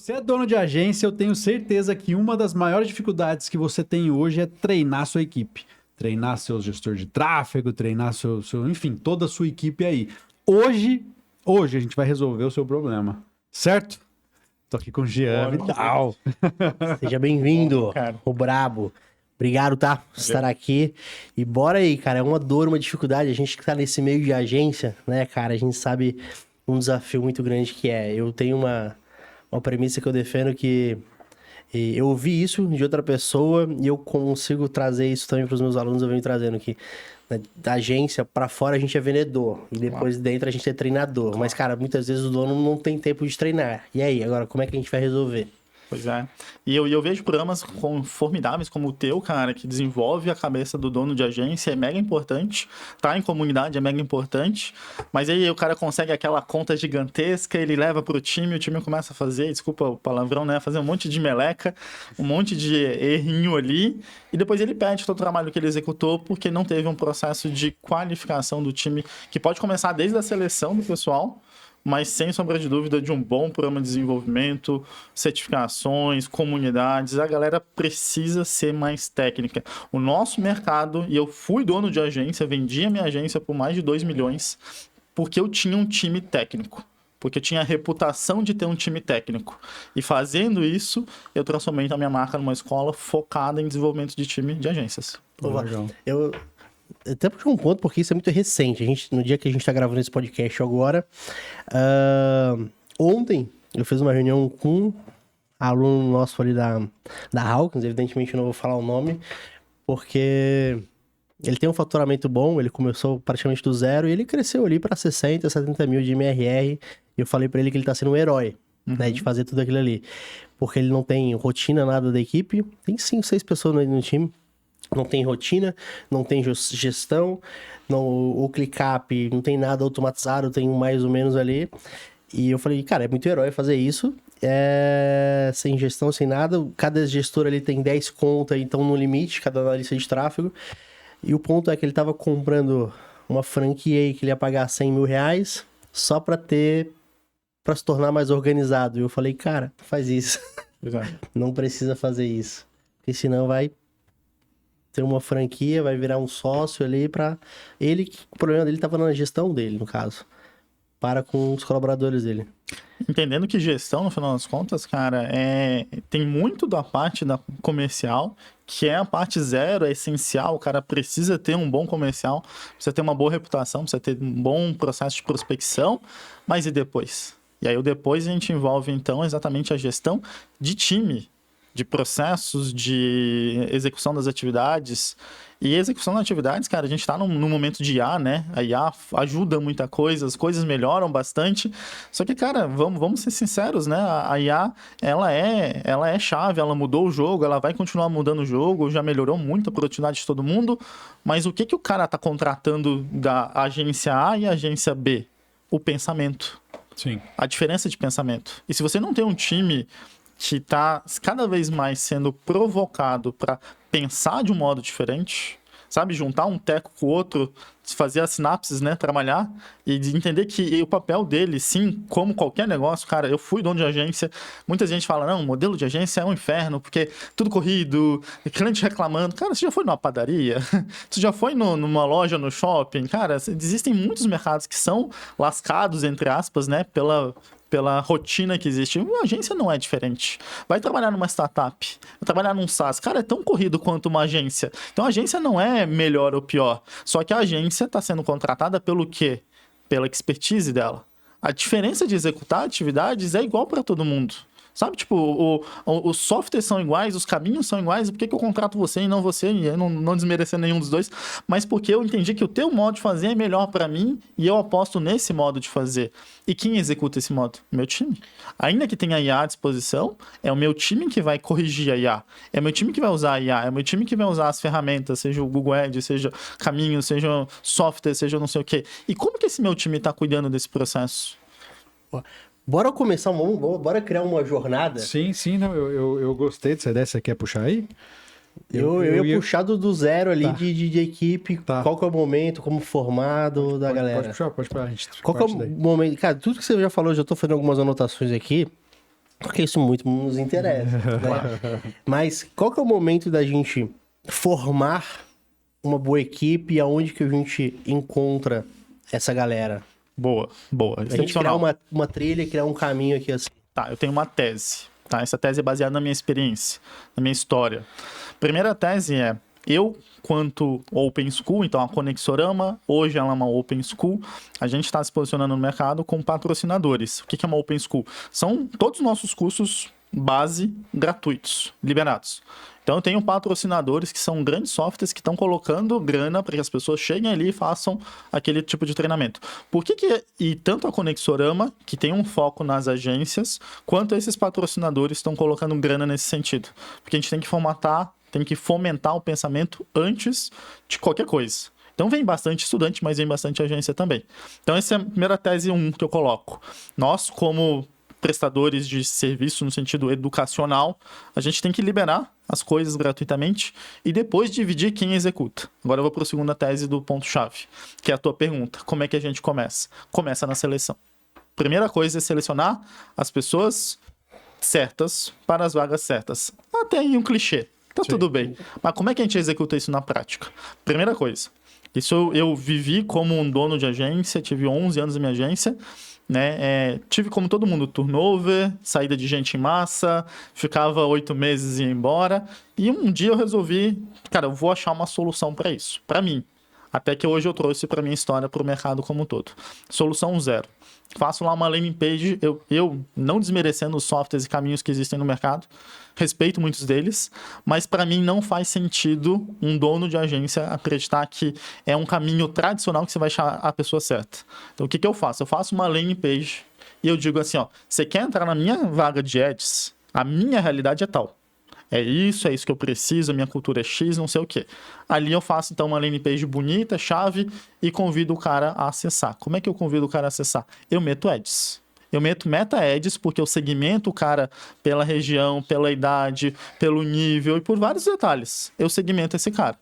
você é dono de agência, eu tenho certeza que uma das maiores dificuldades que você tem hoje é treinar sua equipe. Treinar seu gestor de tráfego, treinar enfim, toda a sua equipe aí. Hoje a gente vai resolver o seu problema, certo? Tô aqui com o Jean Vidal. Seja bem-vindo, o brabo. Obrigado, tá? Por estar aqui. E bora aí, cara. É uma dor, uma dificuldade. A gente que tá nesse meio de agência, né, cara? A gente sabe um desafio muito grande que é. Eu tenho uma premissa que eu defendo que eu ouvi isso de outra pessoa e eu consigo trazer isso também para os meus alunos. Eu venho trazendo que da agência para fora a gente é vendedor e depois dentro a gente é treinador. Mas, cara, muitas vezes o dono não tem tempo de treinar. E aí, agora, como é que a gente vai resolver? Pois é. E eu vejo programas formidáveis como o teu, cara, que desenvolve a cabeça do dono de agência, é mega importante. Tá em comunidade, é mega importante. Mas aí o cara consegue aquela conta gigantesca, ele leva pro time, o time começa a fazer, desculpa o palavrão, né? Fazer um monte de meleca, um monte de errinho ali. E depois ele perde todo o trabalho que ele executou porque não teve um processo de qualificação do time, que pode começar desde a seleção do pessoal, mas sem sombra de dúvida de um bom programa de desenvolvimento, certificações, comunidades, a galera precisa ser mais técnica. O nosso mercado, e eu fui dono de agência, vendi a minha agência por mais de 2 milhões, porque eu tinha um time técnico. Porque eu tinha a reputação de ter um time técnico. E fazendo isso, eu transformei a minha marca numa escola focada em desenvolvimento de time de agências. Até puxar um ponto, porque isso é muito recente. No dia que a gente está gravando esse podcast agora, ontem eu fiz uma reunião com um aluno nosso ali da Hawkins, evidentemente eu não vou falar o nome, porque ele tem um faturamento bom, ele começou praticamente do zero e ele cresceu ali para 60, 70 mil de MRR. E eu falei para ele que ele está sendo um herói, né, de fazer tudo aquilo ali. Porque ele não tem rotina, nada da equipe, tem 5, 6 pessoas no time. Não tem rotina, não tem gestão, o ClickUp não tem nada automatizado, tem um mais ou menos ali. E eu falei, cara, é muito herói fazer isso, sem gestão, sem nada. Cada gestor ali tem 10 contas, então no limite, cada analista de tráfego. E o ponto é que ele estava comprando uma franquia aí que ele ia pagar 100 mil reais só para se tornar mais organizado. E eu falei, cara, faz isso. Não precisa fazer isso, porque senão vai ter uma franquia, vai virar um sócio ali para ele. O problema dele estava na gestão dele, no caso. Para com os colaboradores dele. Entendendo que gestão, no final das contas, cara, tem muito da parte da comercial, que é a parte zero, é essencial. O cara precisa ter um bom comercial, precisa ter uma boa reputação, precisa ter um bom processo de prospecção, mas e depois? E aí o depois a gente envolve, então, exatamente a gestão de time, de processos, de execução das atividades. E a execução das atividades, cara, a gente está num momento de IA, né? A IA ajuda muita coisa, as coisas melhoram bastante. Só que, cara, vamos ser sinceros, né? A IA, ela é chave, ela mudou o jogo, ela vai continuar mudando o jogo, já melhorou muito a produtividade de todo mundo. Mas o que o cara está contratando da agência A e agência B? O pensamento. Sim. A diferença de pensamento. E se você não tem um time que está cada vez mais sendo provocado para pensar de um modo diferente, sabe? Juntar um teco com o outro, fazer as sinapses, né? Trabalhar e entender que o papel dele, sim, como qualquer negócio, cara, eu fui dono de agência, muita gente fala, não, o modelo de agência é um inferno, porque tudo corrido, cliente reclamando. Cara, você já foi numa padaria? Você já foi numa loja, no shopping? Cara, existem muitos mercados que são lascados, entre aspas, né? Pela rotina que existe. Uma agência não é diferente. Vai trabalhar numa startup, vai trabalhar num SaaS. Cara, é tão corrido quanto uma agência. Então, a agência não é melhor ou pior. Só que a agência está sendo contratada pelo quê? Pela expertise dela. A diferença de executar atividades é igual para todo mundo. Sabe, tipo, os softwares são iguais, os caminhos são iguais, por que eu contrato você e não você? E eu não desmerecer nenhum dos dois, mas porque eu entendi que o teu modo de fazer é melhor para mim e eu aposto nesse modo de fazer. E quem executa esse modo? Meu time. Ainda que tenha IA à disposição, é o meu time que vai corrigir a IA. É o meu time que vai usar a IA, é o meu time que vai usar as ferramentas, seja o Google Ads, seja caminho, seja software, seja não sei o quê. E como que esse meu time está cuidando desse processo? Bora começar, bora criar uma jornada? Sim, não, eu gostei dessa ideia. Você quer puxar aí? Eu ia puxar do zero ali Tá. de equipe, Tá. Qual que é o momento, como formado da galera. Pode puxar a gente. Qual que é o momento? Cara, tudo que você já falou, eu já tô fazendo algumas anotações aqui. Porque isso muito nos interessa, né? Mas qual que é o momento da gente formar uma boa equipe e aonde que a gente encontra essa galera? Boa. A gente criar uma trilha, criar um caminho aqui assim. Tá, eu tenho uma tese, tá? Essa tese é baseada na minha experiência, na minha história. Primeira tese é, eu, quanto Open School, então a Conexorama, hoje ela é uma Open School, a gente está se posicionando no mercado com patrocinadores. O que é uma Open School? São todos os nossos cursos base gratuitos, liberados. Então eu tenho patrocinadores que são grandes softwares que estão colocando grana para que as pessoas cheguem ali e façam aquele tipo de treinamento. E tanto a Conexorama, que tem um foco nas agências, quanto esses patrocinadores estão colocando grana nesse sentido? Porque a gente tem que fomentar o pensamento antes de qualquer coisa. Então vem bastante estudante, mas vem bastante agência também. Então essa é a primeira tese 1 que eu coloco. Nós, como prestadores de serviço no sentido educacional, a gente tem que liberar as coisas gratuitamente e depois dividir quem executa. Agora eu vou para a segunda tese do ponto-chave, que é a tua pergunta. Como é que a gente começa? Começa na seleção. Primeira coisa é selecionar as pessoas certas para as vagas certas. Até aí um clichê. Tá tudo bem. Mas como é que a gente executa isso na prática? Primeira coisa, isso eu vivi como um dono de agência, tive 11 anos na minha agência, né? Tive como todo mundo turnover, saída de gente em massa, ficava 8 meses e ia embora. E um dia eu resolvi, cara, eu vou achar uma solução para isso, para mim. Até que hoje eu trouxe para minha história, para o mercado como um todo. Solução 0. Faço lá uma landing page, eu não desmerecendo os softwares e caminhos que existem no mercado, respeito muitos deles, mas para mim não faz sentido um dono de agência acreditar que é um caminho tradicional que você vai achar a pessoa certa. Então o que eu faço? Eu faço uma landing page e eu digo assim, ó, você quer entrar na minha vaga de ads? A minha realidade é tal. É isso que eu preciso, a minha cultura é X, não sei o quê. Ali eu faço, então, uma landing page bonita, chave, e convido o cara a acessar. Como é que eu convido o cara a acessar? Eu meto ads. Eu meto meta ads porque eu segmento o cara pela região, pela idade, pelo nível e por vários detalhes. Eu segmento esse cara.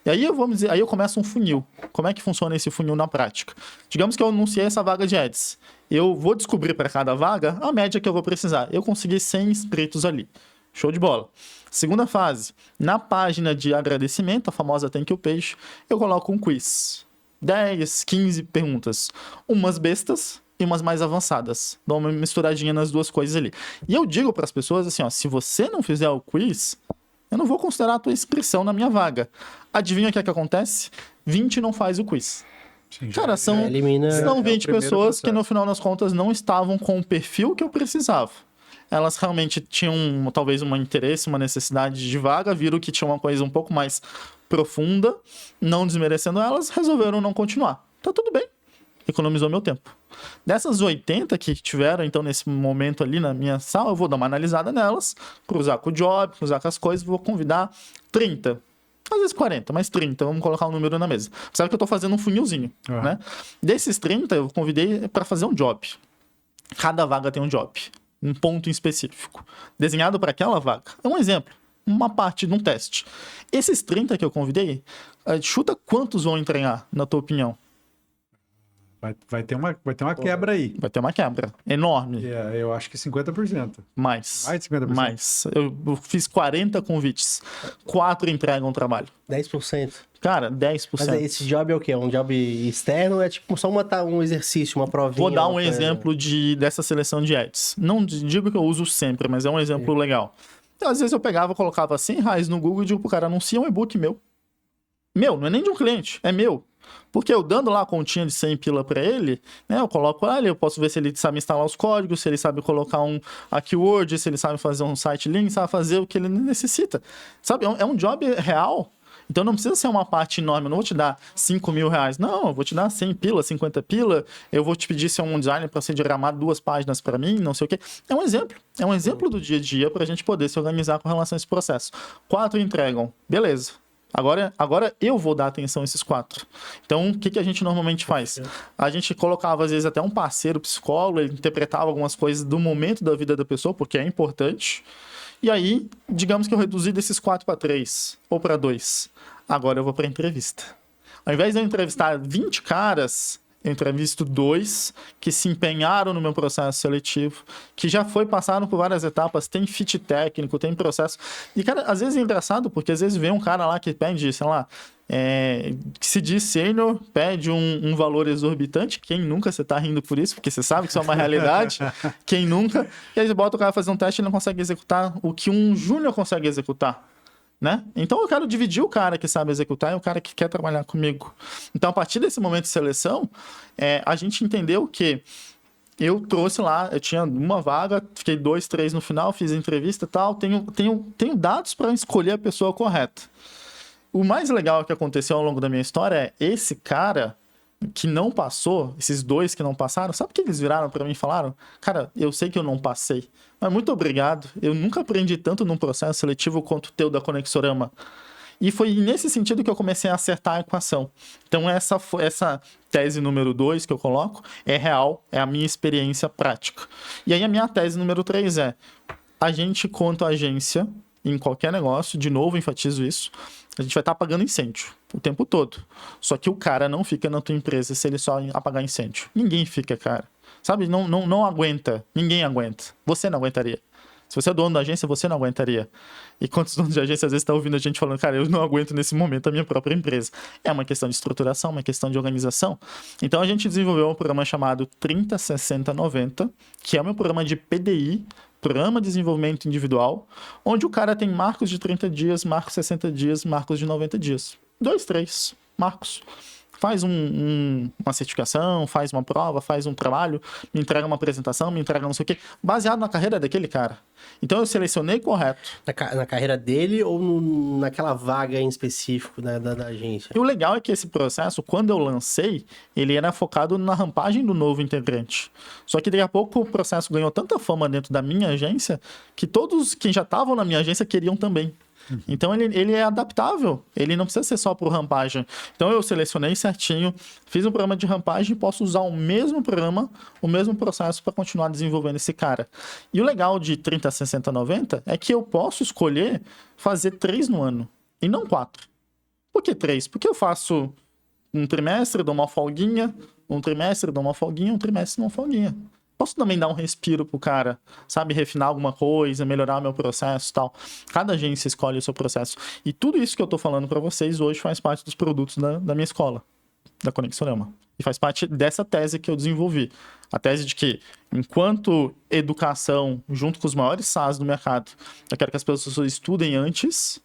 E aí aí eu começo um funil. Como é que funciona esse funil na prática? Digamos que eu anunciei essa vaga de ads. Eu vou descobrir para cada vaga a média que eu vou precisar. Eu consegui 100 inscritos ali. Show de bola. Segunda fase, na página de agradecimento, a famosa thank you page, eu coloco um quiz. 10, 15 perguntas. Umas bestas e umas mais avançadas. Dou uma misturadinha nas duas coisas ali. E eu digo para as pessoas assim, ó, se você não fizer o quiz, eu não vou considerar a tua inscrição na minha vaga. Adivinha o que é que acontece? 20 não faz o quiz. Sim, cara, são 20 pessoas que no final das contas não estavam com o perfil que eu precisava. Elas realmente tinham talvez um interesse, uma necessidade de vaga, viram que tinha uma coisa um pouco mais profunda, não desmerecendo elas, resolveram não continuar. Tá tudo bem, economizou meu tempo. Dessas 80 que tiveram, então, nesse momento ali na minha sala, eu vou dar uma analisada nelas, cruzar com o job, cruzar com as coisas, vou convidar 30. Às vezes 40, mas 30, vamos colocar um número na mesa. Sabe que eu tô fazendo um funilzinho, né? Desses 30, eu convidei para fazer um job. Cada vaga tem um job. Um ponto em específico, desenhado para aquela vaga. É um exemplo, uma parte de um teste. Esses 30 que eu convidei, chuta quantos vão treinar, na tua opinião? Vai ter uma quebra aí. Vai ter uma quebra enorme. Eu acho que 50%. Mais de 50%. Mais. Eu fiz 40 convites. 4 entregam o trabalho. 10%. Cara, 10%. Mas esse job é o quê? Um job externo? É tipo só um exercício, uma provinha? Vou dar um exemplo dessa seleção de ads. Não digo que eu uso sempre, mas é um exemplo legal. Então, às vezes eu pegava, colocava R$100 no Google e digo pro cara, anuncia um e-book meu. Meu, não é nem de um cliente, é meu. Porque eu dando lá a continha de 100 pila para ele, né, eu coloco ali, eu posso ver se ele sabe instalar os códigos, se ele sabe colocar a keyword, se ele sabe fazer um site link, sabe fazer o que ele necessita. Sabe, é um job real. Então não precisa ser uma parte enorme, eu não vou te dar R$5.000, não, eu vou te dar 100 pila, 50 pila, eu vou te pedir se é um designer para você diagramar 2 páginas para mim, não sei o quê. É um exemplo do dia a dia para a gente poder se organizar com relação a esse processo. 4 entregam, beleza. Agora eu vou dar atenção a esses 4. Então, o que a gente normalmente faz? A gente colocava, às vezes, até um parceiro psicólogo, ele interpretava algumas coisas do momento da vida da pessoa, porque é importante. E aí, digamos que eu reduzi desses 4 para 3 ou para 2. Agora eu vou para a entrevista. Ao invés de eu entrevistar 20 caras, eu entrevisto 2 que se empenharam no meu processo seletivo, que já passaram por várias etapas, tem fit técnico, tem processo. E, cara, às vezes é engraçado, porque às vezes vem um cara lá que pede, sei lá, que se diz sênior, pede um valor exorbitante. Quem nunca? Você tá rindo por isso, porque você sabe que isso é uma realidade. Quem nunca? E aí você bota o cara fazer um teste e ele não consegue executar o que um júnior consegue executar. Né? Então eu quero dividir o cara que sabe executar e o cara que quer trabalhar comigo. Então, a partir desse momento de seleção, a gente entendeu que eu trouxe lá, eu tinha uma vaga, fiquei 2, 3 no final, fiz entrevista e tal, tenho dados para escolher a pessoa correta. O mais legal que aconteceu ao longo da minha história é esse cara que não passou, esses 2 que não passaram, sabe o que eles viraram para mim e falaram? Cara, eu sei que eu não passei, mas muito obrigado. Eu nunca aprendi tanto num processo seletivo quanto o teu da Conexorama. E foi nesse sentido que eu comecei a acertar a equação. Então, essa tese número 2 que eu coloco é real, é a minha experiência prática. E aí, a minha tese número 3 é: a gente, quanto agência, em qualquer negócio, de novo, enfatizo isso, a gente vai estar apagando incêndio o tempo todo. Só que o cara não fica na tua empresa se ele só apagar incêndio. Ninguém fica, cara. Sabe? Não aguenta. Ninguém aguenta. Você não aguentaria. Se você é dono da agência, você não aguentaria. E quantos donos de agência às vezes estão ouvindo a gente falando, cara, eu não aguento nesse momento a minha própria empresa. É uma questão de estruturação, uma questão de organização. Então a gente desenvolveu um programa chamado 30-60-90, que é o meu programa de PDI, Programa de Desenvolvimento Individual, onde o cara tem marcos de 30 dias, marcos de 60 dias, marcos de 90 dias. 2, 3 marcos. Faz uma certificação, faz uma prova, faz um trabalho, me entrega uma apresentação, me entrega não sei o quê, baseado na carreira daquele cara. Então eu selecionei correto. Na carreira dele ou naquela vaga em específico da agência? E o legal é que esse processo, quando eu lancei, ele era focado na rampagem do novo integrante. Só que daqui a pouco o processo ganhou tanta fama dentro da minha agência que todos que já estavam na minha agência queriam também. Então ele é adaptável, ele não precisa ser só por rampagem. Então eu selecionei certinho, fiz um programa de rampagem e posso usar o mesmo programa, o mesmo processo para continuar desenvolvendo esse cara. E o legal de 30, 60, 90 é que eu posso escolher fazer 3 no ano e não 4. Por que 3? Porque eu faço um trimestre, dou uma folguinha, um trimestre, dou uma folguinha, um trimestre, dou uma folguinha. Posso também dar um respiro pro cara, sabe? Refinar alguma coisa, melhorar o meu processo e tal. Cada agência escolhe o seu processo. E tudo isso que eu tô falando para vocês hoje faz parte dos produtos da minha escola, da Conexorama. E faz parte dessa tese que eu desenvolvi. A tese de que, enquanto educação, junto com os maiores SaaS do mercado, eu quero que as pessoas estudem antes,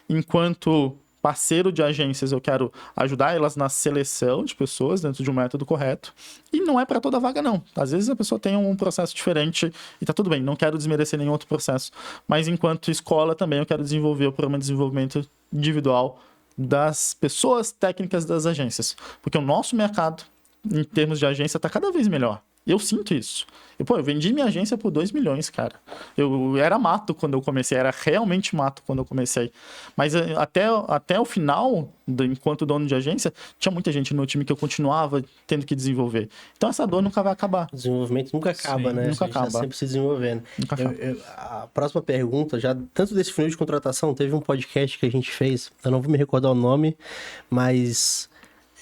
enquanto parceiro de agências, eu quero ajudar elas na seleção de pessoas dentro de um método correto. E não é para toda vaga, não. Às vezes a pessoa tem um processo diferente e tá tudo bem, não quero desmerecer nenhum outro processo. Mas enquanto escola também eu quero desenvolver o programa de desenvolvimento individual das pessoas técnicas das agências. Porque o nosso mercado, em termos de agência, tá cada vez melhor. Eu sinto isso. Eu vendi minha agência por 2 milhões, cara. Eu era mato quando eu comecei, era realmente mato quando eu comecei. Mas até o final, enquanto dono de agência, tinha muita gente no time que eu continuava tendo que desenvolver. Então essa dor nunca vai acabar. O desenvolvimento nunca acaba, Sim, né? Nunca acaba. Tá sempre se desenvolvendo. Nunca acaba. A próxima pergunta, já tanto desse funil de contratação, teve um podcast que a gente fez, eu não vou me recordar o nome, mas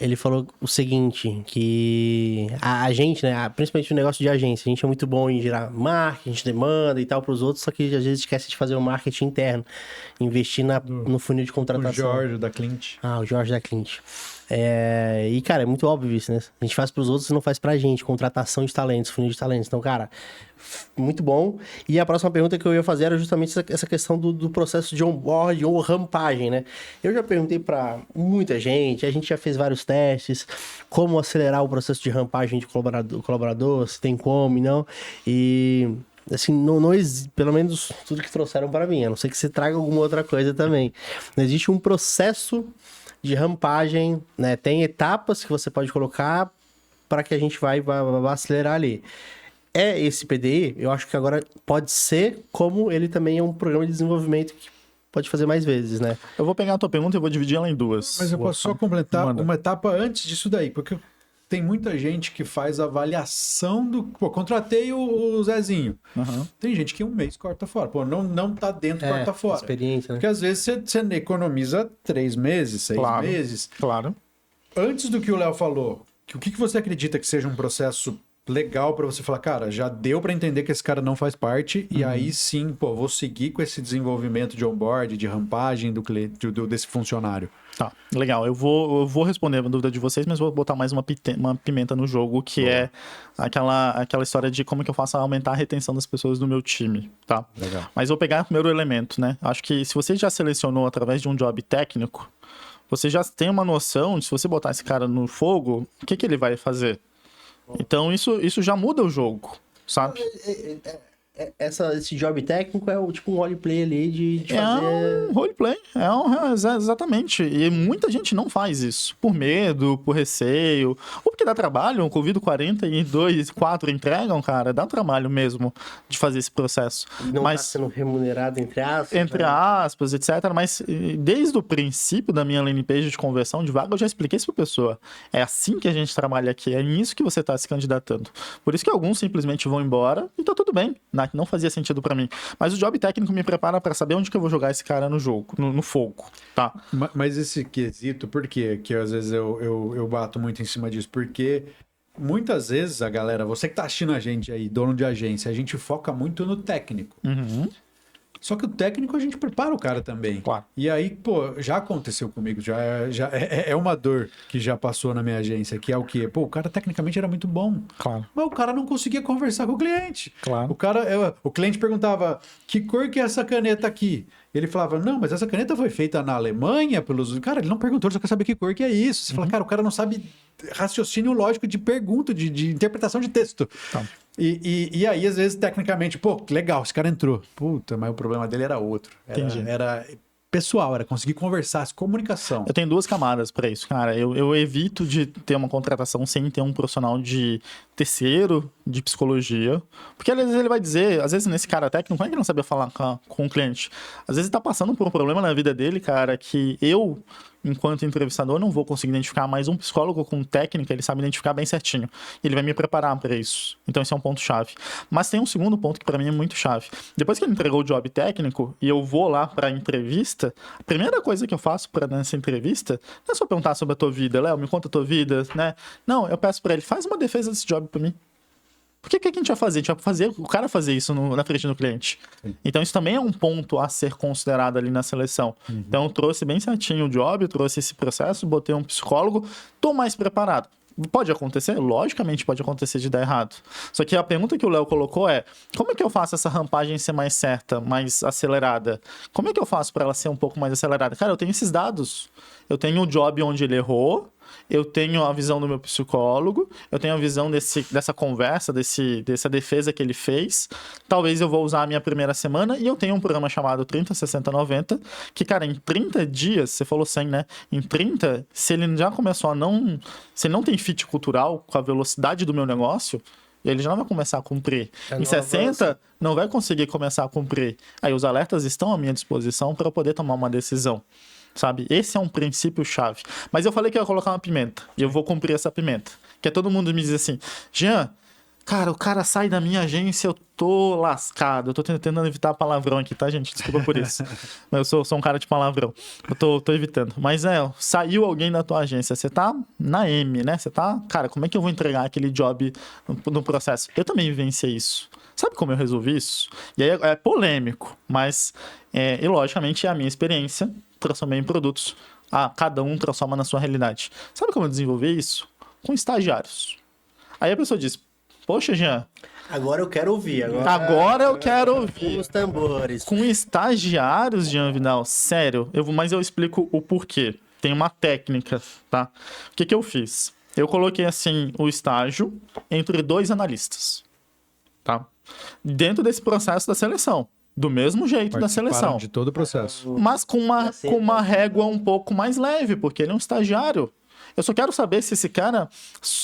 ele falou o seguinte, que a gente, né, principalmente o negócio de agência, a gente é muito bom em gerar marketing, a gente demanda e tal para os outros, só que às vezes esquece de fazer o marketing interno, investir no funil de contratação. O Jorge da Clint. O Jorge da Clint. E, cara, é muito óbvio isso, né? A gente faz pros outros e não faz pra gente. Contratação de talentos, funil de talentos. Então, cara, muito bom. E a próxima pergunta que eu ia fazer era justamente essa questão do processo de onboard ou rampagem, né? Eu já perguntei pra muita gente, a gente já fez vários testes, como acelerar o processo de rampagem de colaborador, se tem como e não. E assim, pelo menos tudo que trouxeram para mim, a não ser que você traga alguma outra coisa também. Não existe um processo de rampagem, né? Tem etapas que você pode colocar para que a gente vai acelerar ali. Esse PDI, eu acho que agora pode ser como ele também é um programa de desenvolvimento que pode fazer mais vezes, né? Eu vou pegar a tua pergunta e vou dividir ela em 2. Mas eu posso só completar uma etapa antes disso daí, porque tem muita gente que faz avaliação do... Pô, contratei o Zezinho. Uhum. Tem gente que 1 mês corta fora. Pô, não tá dentro, corta fora. Experiência, né? Porque às vezes você economiza 3 meses, 6 meses. Claro. Antes do que o Léo falou, O que você acredita que seja um processo legal para você falar, cara, já deu para entender que esse cara não faz parte e aí sim, pô, vou seguir com esse desenvolvimento de onboard, de rampagem desse funcionário? Tá, legal. Eu vou responder a dúvida de vocês, mas vou botar mais uma pimenta no jogo, que é aquela história de como que eu faço aumentar a retenção das pessoas do meu time, tá? Legal. Mas vou pegar o primeiro elemento, né? Acho que se você já selecionou através de um job técnico, você já tem uma noção de se você botar esse cara no fogo, o que ele vai fazer? Então isso já muda o jogo, sabe? Esse job técnico é tipo um roleplay ali de fazer... É um roleplay, exatamente. E muita gente não faz isso. Por medo, por receio, ou porque dá trabalho. Convido 42, 4 entregam, cara. Dá trabalho mesmo de fazer esse processo. E não tá sendo remunerado, entre aspas. Entre aspas, etc. Mas desde o princípio da minha landing page de conversão de vaga, eu já expliquei isso pra pessoa. É assim que a gente trabalha aqui. É nisso que você tá se candidatando. Por isso que alguns simplesmente vão embora e tá tudo bem. Não fazia sentido pra mim. Mas o job técnico me prepara pra saber onde que eu vou jogar esse cara no jogo, no fogo, tá? Mas esse quesito, por quê? Que às vezes eu bato muito em cima disso? Porque muitas vezes a galera, você que tá assistindo a gente aí, dono de agência, a gente foca muito no técnico. Uhum. Só que o técnico a gente prepara o cara também. Claro. E aí, pô, já aconteceu comigo, já é uma dor que já passou na minha agência, que é o quê? Pô, o cara tecnicamente era muito bom. Claro. Mas o cara não conseguia conversar com o cliente. Claro. O cliente perguntava, que cor que é essa caneta aqui? Ele falava, não, mas essa caneta foi feita na Alemanha pelos... Cara, ele não perguntou, ele só quer saber que cor que é isso. Você fala, cara, o cara não sabe raciocínio lógico de pergunta, de interpretação de texto. Tá. E aí, às vezes, tecnicamente, pô, legal, esse cara entrou. Puta, mas o problema dele era outro. Entendi. Era pessoal, era conseguir conversar, comunicação. Eu tenho 2 camadas pra isso, cara. Eu evito de ter uma contratação sem ter um profissional de terceiro de psicologia. Porque às vezes ele vai dizer, às vezes nesse cara técnico, não é que ele não sabia falar com o cliente. Às vezes ele tá passando por um problema na vida dele, cara, que eu, enquanto entrevistador, não vou conseguir identificar, mas um psicólogo com técnica, ele sabe identificar bem certinho. Ele vai me preparar para isso. Então esse é um ponto-chave. Mas tem um segundo ponto que para mim é muito chave. Depois que ele entregou o job técnico e eu vou lá para entrevista, a primeira coisa que eu faço nessa entrevista não é só perguntar sobre a tua vida, Léo, me conta a tua vida, né? Não, eu peço para ele, faz uma defesa desse job para mim. Porque o que a gente vai fazer? A gente vai fazer o cara fazer isso na frente do cliente. Sim. Então, isso também é um ponto a ser considerado ali na seleção. Uhum. Então, eu trouxe bem certinho o job, eu trouxe esse processo, botei um psicólogo, tô mais preparado. Pode acontecer? Logicamente pode acontecer de dar errado. Só que a pergunta que o Léo colocou é, como é que eu faço essa rampagem ser mais certa, mais acelerada? Como é que eu faço para ela ser um pouco mais acelerada? Cara, eu tenho esses dados. Eu tenho o job onde ele errou, eu tenho a visão do meu psicólogo, eu tenho a visão dessa conversa, dessa defesa que ele fez. Talvez eu vou usar a minha primeira semana e eu tenho um programa chamado 30, 60, 90, que, cara, em 30 dias, você falou 100, né? Em 30, se ele já começou a não... Se ele não tem fit cultural com a velocidade do meu negócio, ele já não vai começar a cumprir. Em 60, não vai conseguir começar a cumprir. Aí os alertas estão à minha disposição para eu poder tomar uma decisão. Sabe? Esse é um princípio-chave. Mas eu falei que eu ia colocar uma pimenta. E eu vou cumprir essa pimenta. Que é todo mundo me diz assim, Jean, cara, o cara sai da minha agência, eu tô lascado. Eu tô tentando evitar palavrão aqui, tá, gente? Desculpa por isso. Mas eu sou um cara de palavrão. Eu tô evitando. Mas saiu alguém da tua agência. Você tá na M, né? Você tá... Cara, como é que eu vou entregar aquele job no processo? Eu também vivenciei isso. Sabe como eu resolvi isso? E aí é polêmico, mas... e logicamente é a minha experiência. Transformei em produtos. Cada um transforma na sua realidade. Sabe como eu desenvolvi isso? Com estagiários. Aí a pessoa diz, poxa, Jean... Agora eu quero ouvir. Agora eu quero ouvir. Com os tambores. Com estagiários, Jean Vidal, sério. Mas eu explico o porquê. Tem uma técnica, tá? O que eu fiz? Eu coloquei, assim, o estágio entre 2 analistas, tá? Dentro desse processo da seleção. Do mesmo jeito da seleção. De todo o processo. Mas com uma régua um pouco mais leve, porque ele é um estagiário. Eu só quero saber se esse cara,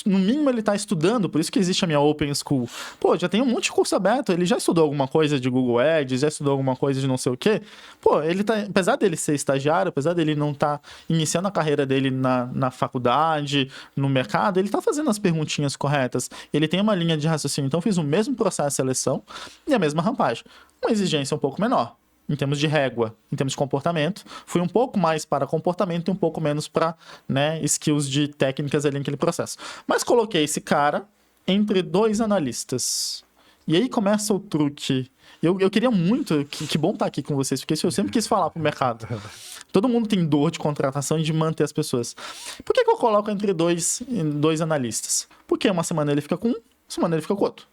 no mínimo, ele tá estudando, por isso que existe a minha Open School. Pô, já tem um monte de curso aberto, ele já estudou alguma coisa de Google Ads, já estudou alguma coisa de não sei o quê. Pô, ele tá, apesar dele ser estagiário, apesar dele não estar iniciando a carreira dele na faculdade, no mercado, ele tá fazendo as perguntinhas corretas. Ele tem uma linha de raciocínio, então eu fiz o mesmo processo de seleção e a mesma rampagem. Uma exigência um pouco menor. em termos de régua, em termos de comportamento. Fui um pouco mais para comportamento e um pouco menos para, né, skills de técnicas ali naquele processo. Mas coloquei esse cara entre 2 analistas. E aí começa o truque. Eu queria muito, que bom estar aqui com vocês, porque isso eu sempre quis falar pro mercado. Todo mundo tem dor de contratação e de manter as pessoas. Por que eu coloco entre dois analistas? Porque uma semana ele fica com um, uma semana ele fica com outro.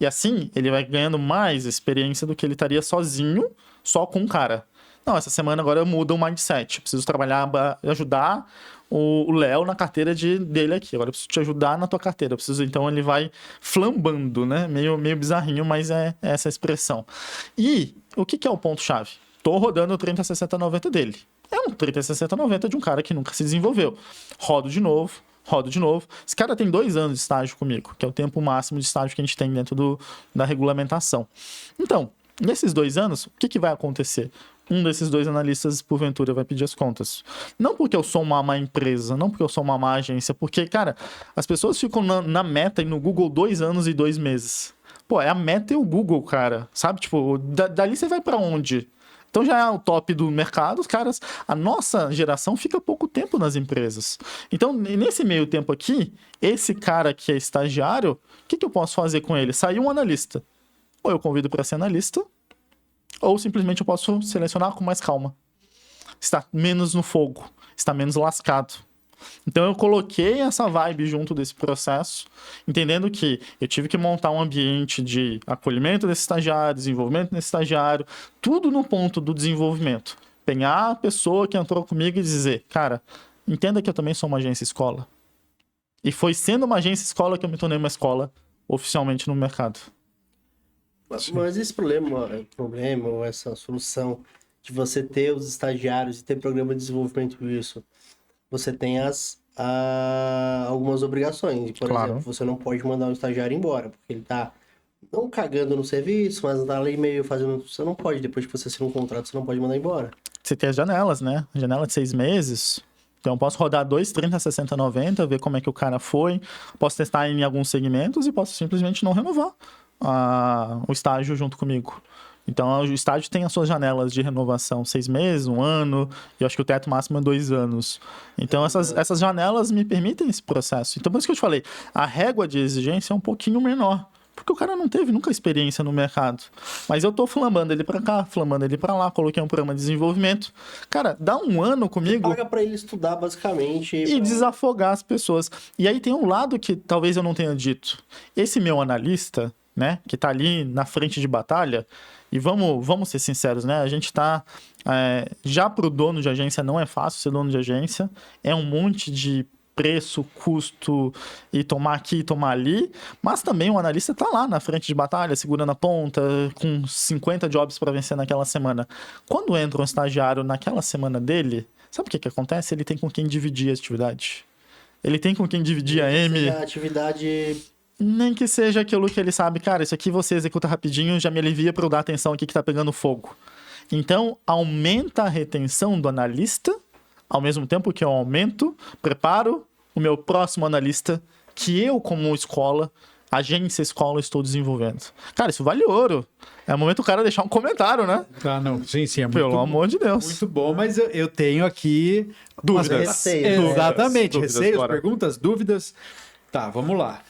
E assim, ele vai ganhando mais experiência do que ele estaria sozinho, só com um cara. Não, essa semana agora eu mudo o mindset. Eu preciso trabalhar, ajudar o Léo na carteira dele aqui. Agora eu preciso te ajudar na tua carteira. Então ele vai flambando, né? Meio bizarrinho, mas é essa expressão. E o que é o ponto-chave? Tô rodando o 30, 60, 90 dele. É um 30, 60, 90 de um cara que nunca se desenvolveu. Rodo de novo. Esse cara tem 2 anos de estágio comigo, que é o tempo máximo de estágio que a gente tem dentro da regulamentação. Então, nesses 2 anos, o que vai acontecer? Um desses 2 analistas, porventura, vai pedir as contas. Não porque eu sou uma má empresa, não porque eu sou uma má agência, porque, cara, as pessoas ficam na meta e no Google 2 anos e 2 meses. Pô, é a meta e o Google, cara. Sabe? Tipo, dali você vai pra onde? Então já é o top do mercado, os caras... A nossa geração fica pouco tempo nas empresas. Então, nesse meio tempo aqui, esse cara que é estagiário, o que eu posso fazer com ele? Saiu um analista. Ou eu convido para ser analista, ou simplesmente eu posso selecionar com mais calma. Está menos no fogo, está menos lascado. Então eu coloquei essa vibe junto desse processo, entendendo que eu tive que montar um ambiente de acolhimento desse estagiário, desenvolvimento desse estagiário, tudo no ponto do desenvolvimento. Pegar a pessoa que entrou comigo e dizer, cara, entenda que eu também sou uma agência escola. E foi sendo uma agência escola que eu me tornei uma escola oficialmente no mercado. Mas esse problema ou essa solução de você ter os estagiários e ter programa de desenvolvimento disso, você tem algumas obrigações. Por exemplo, você não pode mandar um estagiário embora, porque ele tá não cagando no serviço, mas tá ali meio fazendo... Você não pode, depois que você assina um contrato, você não pode mandar embora. Você tem as janelas, né? Janela de 6 meses... Então, eu posso rodar 2, 30, 60, 90, ver como é que o cara foi. Posso testar em alguns segmentos e posso simplesmente não renovar o estágio junto comigo. Então, o estágio tem as suas janelas de renovação, 6 meses, 1 ano, e eu acho que o teto máximo é 2 anos. Então, essas janelas me permitem esse processo. Então, por isso que eu te falei, a régua de exigência é um pouquinho menor. Porque o cara não teve nunca experiência no mercado. Mas eu tô flambando ele pra cá, flambando ele pra lá, coloquei um programa de desenvolvimento. Cara, dá 1 ano comigo... Você paga pra ele estudar, basicamente. E desafogar as pessoas. E aí tem um lado que talvez eu não tenha dito. Esse meu analista, né, que tá ali na frente de batalha, e vamos ser sinceros, né, a gente tá... já pro dono de agência não é fácil ser dono de agência, é um monte de preço, custo, e tomar aqui e tomar ali, mas também o analista tá lá na frente de batalha, segurando a ponta, com 50 jobs para vencer naquela semana. Quando entra um estagiário naquela semana dele, sabe o que acontece? Ele tem com quem dividir a atividade. Ele tem com quem dividir a M. A atividade... Nem que seja aquilo que ele sabe, cara, isso aqui você executa rapidinho, já me alivia para eu dar atenção aqui que tá pegando fogo. Então, aumenta a retenção do analista, ao mesmo tempo que eu preparo o meu próximo analista, que eu, como escola, agência escola, estou desenvolvendo. Cara, isso vale ouro. É o momento do cara deixar um comentário, né? Ah, não. Sim, é muito Pelo amor de Deus. Muito bom, mas eu tenho aqui... Dúvidas. Receios. Exatamente. Dúvidas, Receios, bora. perguntas, dúvidas. Tá, vamos lá.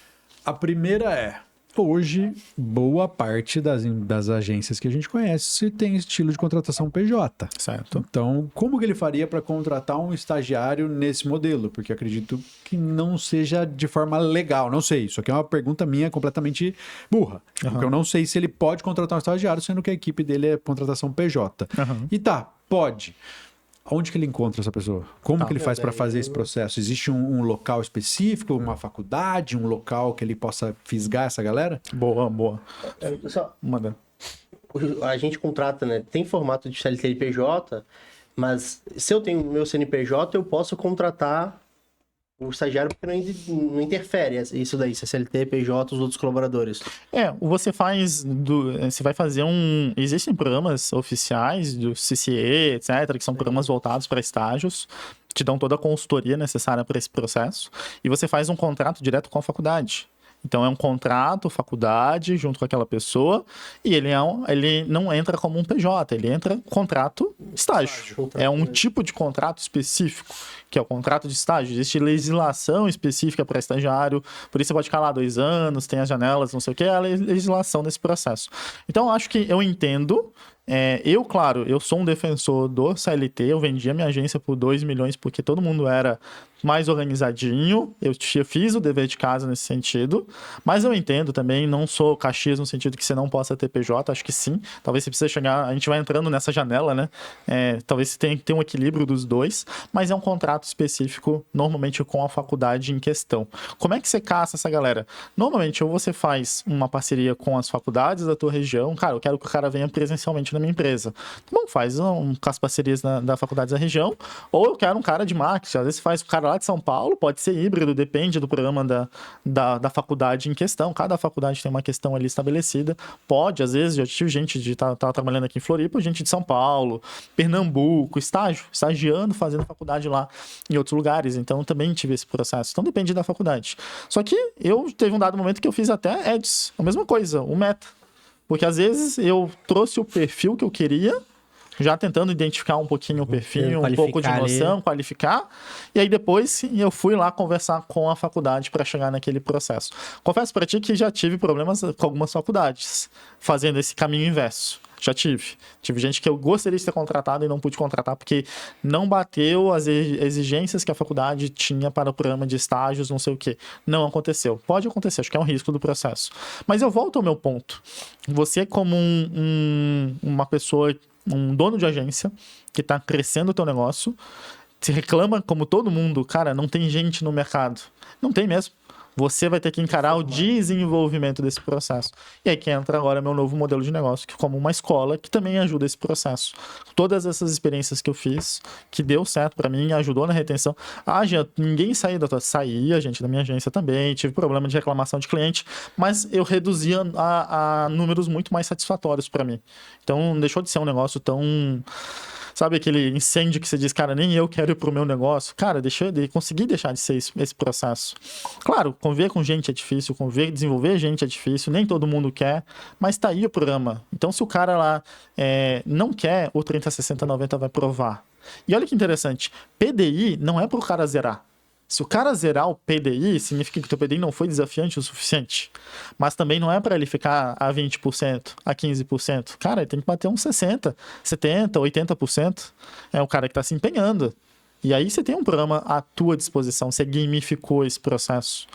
A primeira é... Hoje, boa parte das agências que a gente conhece tem estilo de contratação PJ. Certo. Então, como que ele faria para contratar um estagiário nesse modelo? Porque acredito que não seja de forma legal. Não sei. Isso aqui é uma pergunta minha completamente burra. Porque eu não sei se ele pode contratar um estagiário, sendo que a equipe dele é contratação PJ. E tá, pode. Onde que ele encontra essa pessoa? Como que ele faz para fazer esse processo? Existe um local específico, uma faculdade, um local que ele possa fisgar essa galera? Boa. Só, Manda. a gente contrata, né? Tem formato de CLT e PJ, mas se eu tenho o meu CNPJ, eu posso contratar o estagiário porque não interfere isso daí, se é CLT, PJ, os outros colaboradores. Você vai fazer existem programas oficiais do CCE, etc., que são programas voltados para estágios, te dão toda a consultoria necessária para esse processo, e você faz um contrato direto com a faculdade. Então é um contrato, faculdade, junto com aquela pessoa, e ele não entra como um PJ, ele entra contrato estágio. É um tipo de contrato específico, que é o contrato de estágio. Existe legislação específica para estagiário, por isso você pode ficar lá 2 anos, tem as janelas, não sei o que, é a legislação desse processo. Então eu acho que eu entendo. Claro, eu sou um defensor do CLT, eu vendi a minha agência por 2 milhões porque todo mundo era mais organizadinho, eu fiz o dever de casa nesse sentido, mas eu entendo também, não sou Caxias no sentido que você não possa ter PJ, acho que sim, talvez você precise chegar, a gente vai entrando nessa janela, né, talvez você tenha que ter um equilíbrio dos dois, mas é um contrato específico, normalmente com a faculdade em questão. Como é que você caça essa galera? Normalmente, ou você faz uma parceria com as faculdades da tua região, cara, eu quero que o cara venha presencialmente na minha empresa. Bom, faz com as parcerias da faculdade da região, ou eu quero um cara de marketing, às vezes faz o cara lá de São Paulo, pode ser híbrido, depende do programa da faculdade em questão, cada faculdade tem uma questão ali estabelecida, pode, às vezes, já tive gente de estar trabalhando aqui em Floripa, gente de São Paulo, Pernambuco, estagiando, fazendo faculdade lá em outros lugares, então também tive esse processo, então depende da faculdade. Só que teve um dado momento que eu fiz até Eds, a mesma coisa, o Meta, porque às vezes eu trouxe o perfil que eu queria, já tentando identificar um pouquinho o perfil, um pouco de noção, qualificar. E aí depois eu fui lá conversar com a faculdade para chegar naquele processo. Confesso para ti que já tive problemas com algumas faculdades, fazendo esse caminho inverso. Já tive. Tive gente que eu gostaria de ter contratado e não pude contratar porque não bateu as exigências que a faculdade tinha para o programa de estágios, não sei o quê. Não aconteceu. Pode acontecer, acho que é um risco do processo. Mas eu volto ao meu ponto. Você como uma pessoa, um dono de agência que está crescendo o teu negócio, se reclama como todo mundo, cara, não tem gente no mercado. Não tem mesmo. Você vai ter que encarar o desenvolvimento desse processo. E aí que entra agora meu novo modelo de negócio, que como uma escola que também ajuda esse processo. Todas essas experiências que eu fiz, que deu certo para mim, ajudou na retenção. Ninguém saía saía, gente, da minha agência também, tive problema de reclamação de cliente, mas eu reduzia a números muito mais satisfatórios para mim. Então, deixou de ser um negócio tão... Sabe aquele incêndio que você diz, cara, nem eu quero ir pro meu negócio? Cara, consegui deixar de ser esse processo. Claro, conviver com gente é difícil, desenvolver gente é difícil, nem todo mundo quer, mas tá aí o programa. Então, se o cara lá não quer, o 30, 60, 90 vai provar. E olha que interessante, PDI não é pro cara zerar. Se o cara zerar o PDI, significa que o teu PDI não foi desafiante o suficiente. Mas também não é para ele ficar a 20%, a 15%. Cara, ele tem que bater uns 60%, 70%, 80%. É o cara que está se empenhando. E aí você tem um programa à tua disposição, você gamificou esse processo.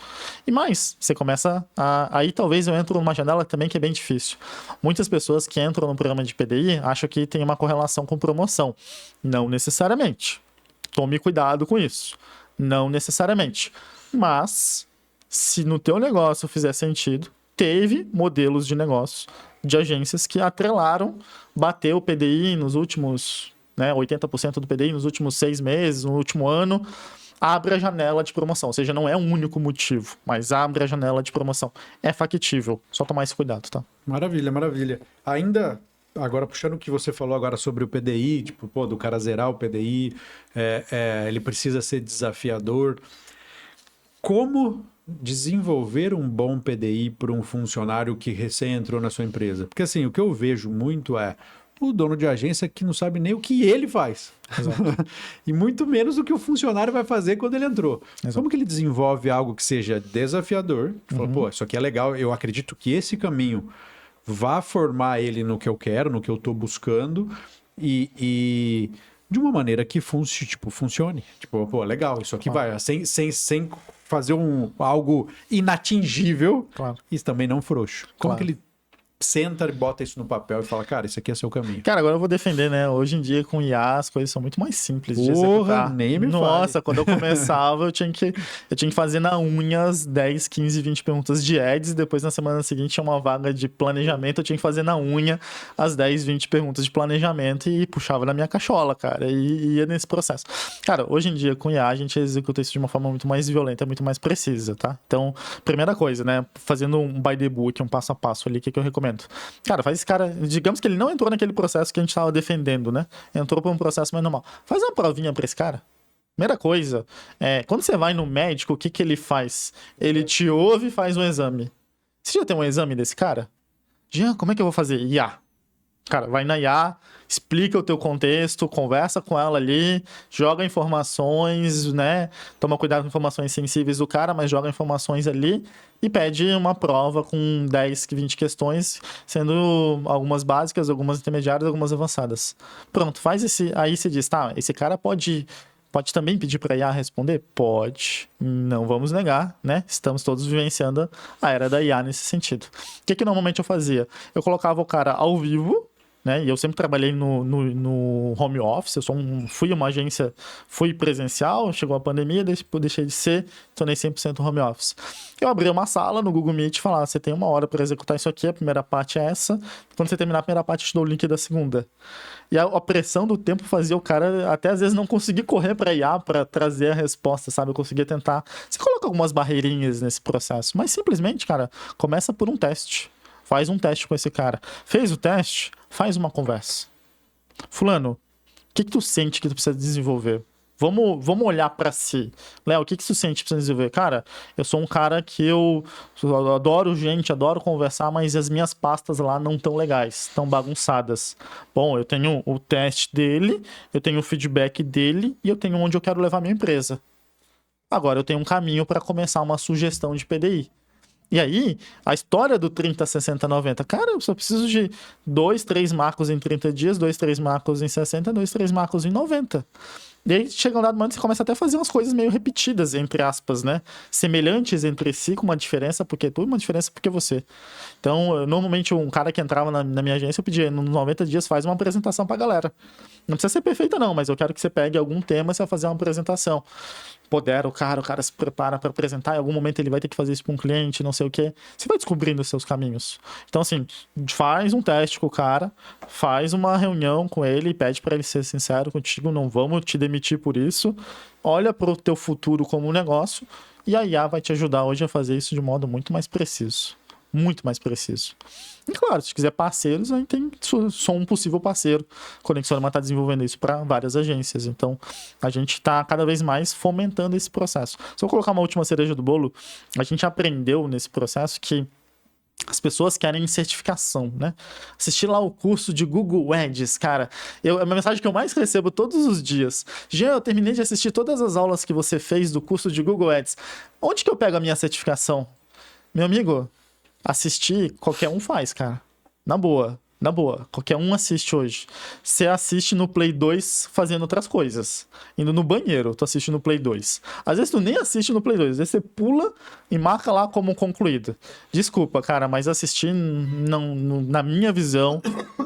E mais, você começa aí talvez eu entro numa janela também que é bem difícil. Muitas pessoas que entram no programa de PDI acham que tem uma correlação com promoção. Não necessariamente. Tome cuidado com isso. Não necessariamente. Mas, se no teu negócio fizer sentido, teve modelos de negócio de agências que atrelaram, bateu o PDI nos últimos, 80% do PDI nos últimos 6 meses, no último ano, abre a janela de promoção. Ou seja, não é um único motivo, mas abre a janela de promoção. É factível. Só tomar esse cuidado, tá? Maravilha, maravilha. Ainda... Agora, puxando o que você falou agora sobre o PDI, tipo, do cara zerar o PDI, ele precisa ser desafiador. Como desenvolver um bom PDI para um funcionário que recém entrou na sua empresa? Porque, assim, o que eu vejo muito é o dono de agência que não sabe nem o que ele faz. E muito menos o que o funcionário vai fazer quando ele entrou. Exato. Como que ele desenvolve algo que seja desafiador? Fala, pô, isso aqui é legal, eu acredito que esse caminho vá formar ele no que eu quero, no que eu estou buscando e de uma maneira que funcione. Tipo, pô, legal, isso aqui vai. Sem fazer algo inatingível e também não frouxo. Como que ele senta e bota isso no papel e fala, cara, isso aqui é seu caminho. Cara, agora eu vou defender, né? Hoje em dia, com IA, as coisas são muito mais simples de executar. Nem me Nossa, quando eu começava, eu tinha que fazer na unha as 10, 15, 20 perguntas de ads, depois na semana seguinte tinha uma vaga de planejamento, eu tinha que fazer na unha as 10, 20 perguntas de planejamento e puxava na minha cachola, cara, e ia nesse processo. Cara, hoje em dia, com IA, a gente executa isso de uma forma muito mais violenta, muito mais precisa, tá? Então, primeira coisa, né? Fazendo um by the book, um passo a passo ali, o que eu recomendo? Cara, faz esse cara... Digamos que ele não entrou naquele processo que a gente estava defendendo, né? Entrou por um processo mais normal. Faz uma provinha para esse cara. Primeira coisa, quando você vai no médico, o que ele faz? Ele te ouve e faz um exame. Você já tem um exame desse cara? Jean, como é que eu vou fazer? IA. Cara, vai na IA, explica o teu contexto, conversa com ela ali, joga informações, né? Toma cuidado com informações sensíveis do cara, mas joga informações ali e pede uma prova com 10, 20 questões, sendo algumas básicas, algumas intermediárias, algumas avançadas. Pronto, faz esse... Aí você diz, tá, esse cara pode também pedir para a IA responder? Pode. Não vamos negar, né? Estamos todos vivenciando a era da IA nesse sentido. O que normalmente eu fazia? Eu colocava o cara ao vivo, né? E eu sempre trabalhei no home office, fui uma agência, fui presencial, chegou a pandemia, deixei de ser, tornei 100% home office. Eu abri uma sala no Google Meet e falava, você tem 1 hora para executar isso aqui, a primeira parte é essa, quando você terminar a primeira parte, eu te dou o link da segunda. E a pressão do tempo fazia o cara até às vezes não conseguir correr para IA para trazer a resposta, sabe? Eu conseguia tentar. Você coloca algumas barreirinhas nesse processo, mas simplesmente, cara, começa por um teste. Faz um teste com esse cara. Fez o teste, faz uma conversa. Fulano, o que tu sente que tu precisa desenvolver? Vamos olhar pra si. Léo, o que tu sente que precisa desenvolver? Cara, eu sou um cara que eu adoro gente, adoro conversar, mas as minhas pastas lá não tão legais, tão bagunçadas. Bom, eu tenho o teste dele, eu tenho o feedback dele e eu tenho onde eu quero levar minha empresa. Agora eu tenho um caminho para começar uma sugestão de PDI. E aí, a história do 30, 60, 90. Cara, eu só preciso de 2, 3 marcos em 30 dias, 2, 3 marcos em 60, 2, 3 marcos em 90. E aí, chega um dado momento, você começa até a fazer umas coisas meio repetidas, entre aspas, né? Semelhantes entre si, com uma diferença porque tu e uma diferença porque você. Então, normalmente, um cara que entrava na minha agência, eu pedia, nos 90 dias, faz uma apresentação pra galera. Não precisa ser perfeita, não, mas eu quero que você pegue algum tema e você vai fazer uma apresentação. Podera o cara se prepara para apresentar, em algum momento ele vai ter que fazer isso para um cliente, não sei o quê. Você vai descobrindo os seus caminhos. Então, assim, faz um teste com o cara, faz uma reunião com ele e pede para ele ser sincero contigo, não vamos te demitir por isso. Olha para o teu futuro como um negócio e a IA vai te ajudar hoje a fazer isso de modo muito mais preciso. Muito mais preciso. E claro, se quiser parceiros, a gente sou um possível parceiro. Conexorama está desenvolvendo isso para várias agências. Então, a gente está cada vez mais fomentando esse processo. Se eu colocar uma última cereja do bolo, a gente aprendeu nesse processo que as pessoas querem certificação, né? Assistir lá o curso de Google Ads, cara. É a mensagem que eu mais recebo todos os dias. Jean, eu terminei de assistir todas as aulas que você fez do curso de Google Ads. Onde que eu pego a minha certificação? Meu amigo, assistir, qualquer um faz, cara. Na boa. Qualquer um assiste hoje. Você assiste no Play 2 fazendo outras coisas. Indo no banheiro, tu assiste no Play 2. Às vezes tu nem assiste no Play 2. Às vezes você pula e marca lá como concluído. Desculpa, cara, mas assistir, na minha visão,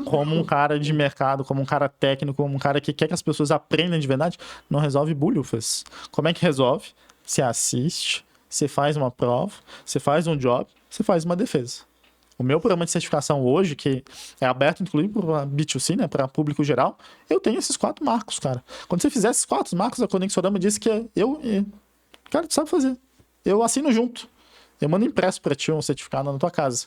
como um cara de mercado, como um cara técnico, como um cara que quer que as pessoas aprendam de verdade, não resolve bulhufas. Como é que resolve? Você assiste, você faz uma prova, você faz um job, você faz uma defesa. O meu programa de certificação hoje, que é aberto inclusive para B2C, né, para público geral, eu tenho esses 4 marcos, cara. Quando você fizer esses 4 marcos, a Conexorama disse que cara, tu sabe fazer. Eu assino junto. Eu mando impresso para ti um certificado na tua casa.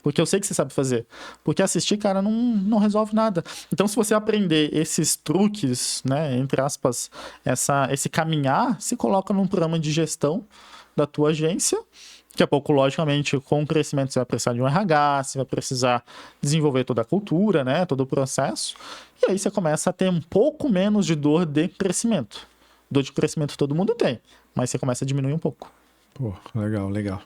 Porque eu sei que você sabe fazer. Porque assistir, cara, não resolve nada. Então, se você aprender esses truques, né, entre aspas, esse caminhar, se coloca num programa de gestão da tua agência. Daqui a pouco, logicamente, com o crescimento, você vai precisar de um RH, você vai precisar desenvolver toda a cultura, né? Todo o processo. E aí você começa a ter um pouco menos de dor de crescimento. Dor de crescimento todo mundo tem, mas você começa a diminuir um pouco. Pô, legal.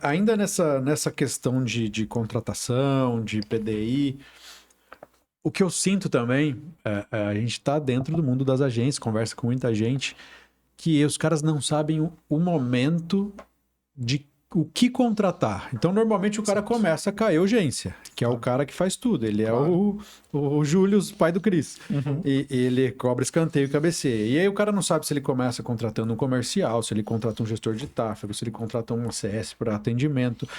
Ainda nessa questão de contratação, de PDI, o que eu sinto também, a gente está dentro do mundo das agências, conversa com muita gente, que os caras não sabem o momento de o que contratar. Então, normalmente, o cara começa a cair urgência, que é o cara que faz tudo. Ele é o Júlio, pai do Cris. Uhum. E ele cobra escanteio e cabeceia. E aí o cara não sabe se ele começa contratando um comercial, se ele contrata um gestor de tráfego, se ele contrata um CS para atendimento. O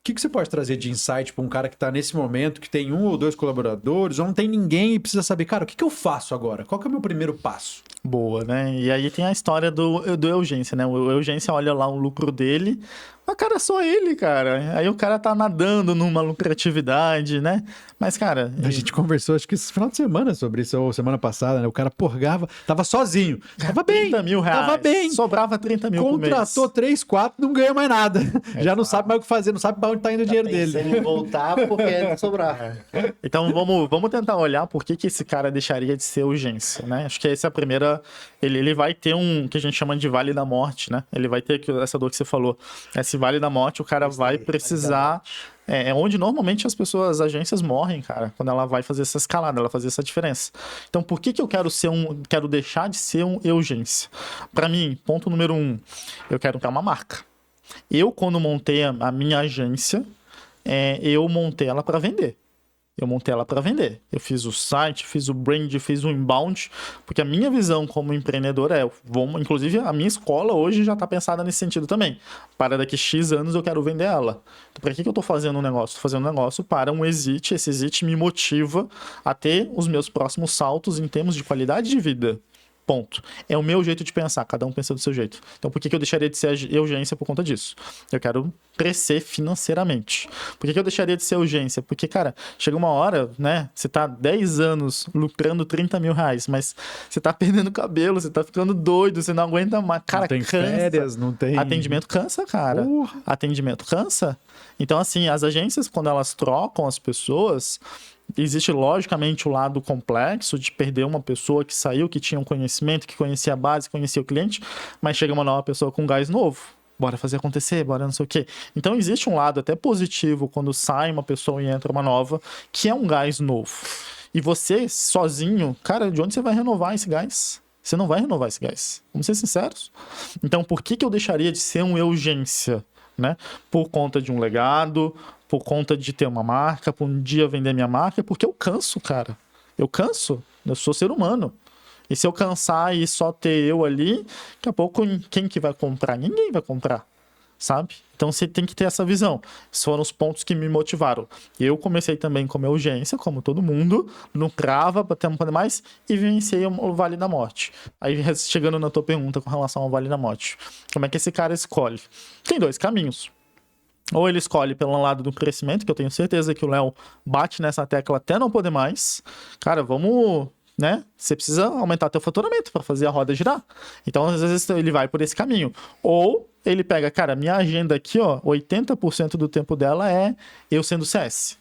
que você pode trazer de insight para um cara que está nesse momento, que tem 1 ou 2 colaboradores, ou não tem ninguém e precisa saber, cara, o que eu faço agora? Qual que é o meu primeiro passo? Boa, né? E aí tem a história do urgência, né? O urgência olha lá o lucro dele, Mas, cara, é só ele, cara. Aí o cara tá nadando numa lucratividade, né? Mas, cara... A gente conversou, acho que esse final de semana sobre isso, ou semana passada, né? O cara porgava, tava sozinho. Tava bem. 30 mil reais. Tava bem. Sobrava 30 mil por mês. Contratou 3, 4, não ganha mais nada. Já não sabe mais o que fazer, não sabe pra onde tá indo o dinheiro dele. Pensando em voltar porque é de sobrar. Então vamos tentar olhar por que esse cara deixaria de ser urgência, né? Acho que essa é a primeira... Ele vai ter um que a gente chama de vale da morte, né? Ele vai ter essa dor que você falou. Esse vale da morte, o cara vai precisar... É onde normalmente as agências morrem, cara, quando ela vai fazer essa escalada, ela fazer essa diferença. Então, por que eu quero deixar de ser um urgência? Para mim, ponto número 1, eu quero ter uma marca. Eu, quando montei a minha agência, eu montei ela para vender. Eu fiz o site, fiz o brand, fiz o inbound, porque a minha visão como empreendedor inclusive a minha escola hoje já está pensada nesse sentido também. Para daqui X anos eu quero vender ela. Então, para que eu estou fazendo um negócio? Estou fazendo um negócio para um exit, esse exit me motiva a ter os meus próximos saltos em termos de qualidade de vida. Ponto. É o meu jeito de pensar, cada um pensa do seu jeito. Então, por que eu deixaria de ser urgência por conta disso? Eu quero crescer financeiramente. Por que eu deixaria de ser urgência? Porque, cara, chega uma hora, né? Você tá 10 anos lucrando 30 mil reais, mas você tá perdendo cabelo, você tá ficando doido, você não aguenta mais. Cara, não tem cansa. férias, não tem... Atendimento cansa, cara. Atendimento cansa. Então, assim, as agências, quando elas trocam as pessoas... Existe, logicamente, o lado complexo de perder uma pessoa que saiu, que tinha um conhecimento, que conhecia a base, conhecia o cliente, mas chega uma nova pessoa com gás novo. Bora fazer acontecer, bora não sei o quê. Então, existe um lado até positivo quando sai uma pessoa e entra uma nova, que é um gás novo. E você, sozinho, cara, de onde você vai renovar esse gás? Você não vai renovar esse gás. Vamos ser sinceros. Então, por que eu deixaria de ser uma urgência? Né? Por conta de um legado, por conta de ter uma marca, por um dia vender minha marca, porque eu canso, cara. Eu canso, eu sou ser humano. E se eu cansar e só ter eu ali, daqui a pouco quem que vai comprar? Ninguém vai comprar, sabe? Então você tem que ter essa visão. Esses foram os pontos que me motivaram. Eu comecei também com a minha urgência, como todo mundo, lucrava para ter um poder mais e vivenciei o Vale da Morte. Aí chegando na tua pergunta com relação ao Vale da Morte, como é que esse cara escolhe? Tem 2 caminhos. Ou ele escolhe pelo lado do crescimento, que eu tenho certeza que o Léo bate nessa tecla até não poder mais. Cara, vamos... né? Você precisa aumentar teu faturamento para fazer a roda girar. Então, às vezes, ele vai por esse caminho. Ou ele pega, cara, minha agenda aqui, ó, 80% do tempo dela é eu sendo CS.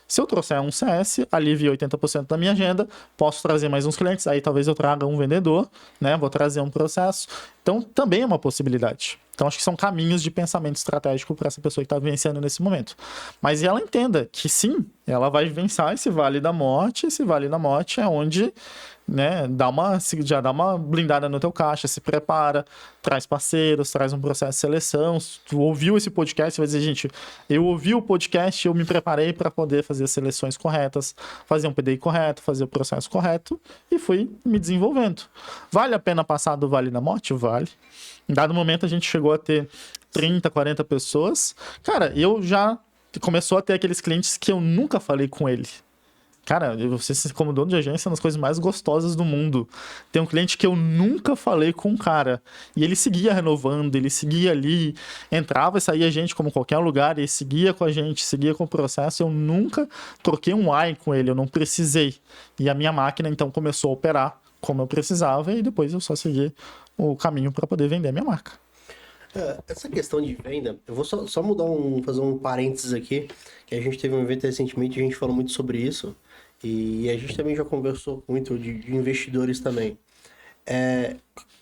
Se eu trouxer um CS, alivia 80% da minha agenda, posso trazer mais uns clientes, aí talvez eu traga um vendedor, né? Vou trazer um processo. Então, também é uma possibilidade. Então, acho que são caminhos de pensamento estratégico para essa pessoa que está vivenciando nesse momento. Mas ela entenda que sim, ela vai vivenciar esse Vale da Morte. Esse Vale da Morte é onde, né, já dá uma blindada no teu caixa, se prepara, traz parceiros, traz um processo de seleção. Se tu ouviu esse podcast, você vai dizer, gente, eu ouvi o podcast, eu me preparei para poder fazer as seleções corretas, fazer um PDI correto, fazer o processo correto e fui me desenvolvendo. Vale a pena passar do Vale da Morte? Vale. Em dado momento, a gente chegou a ter 30, 40 pessoas. Cara, começou a ter aqueles clientes que eu nunca falei com ele. Cara, você como dono de agência é uma das coisas mais gostosas do mundo. Tem um cliente que eu nunca falei com um cara. E ele seguia renovando, ele seguia ali, entrava e saía gente como qualquer lugar, e seguia com a gente, seguia com o processo. Eu nunca troquei um ai com ele, eu não precisei. E a minha máquina, então, começou a operar como eu precisava, e depois eu só segui o caminho para poder vender a minha marca. Essa questão de venda, eu vou só fazer um parênteses aqui, que a gente teve um evento recentemente, a gente falou muito sobre isso, e a gente também já conversou muito de investidores também.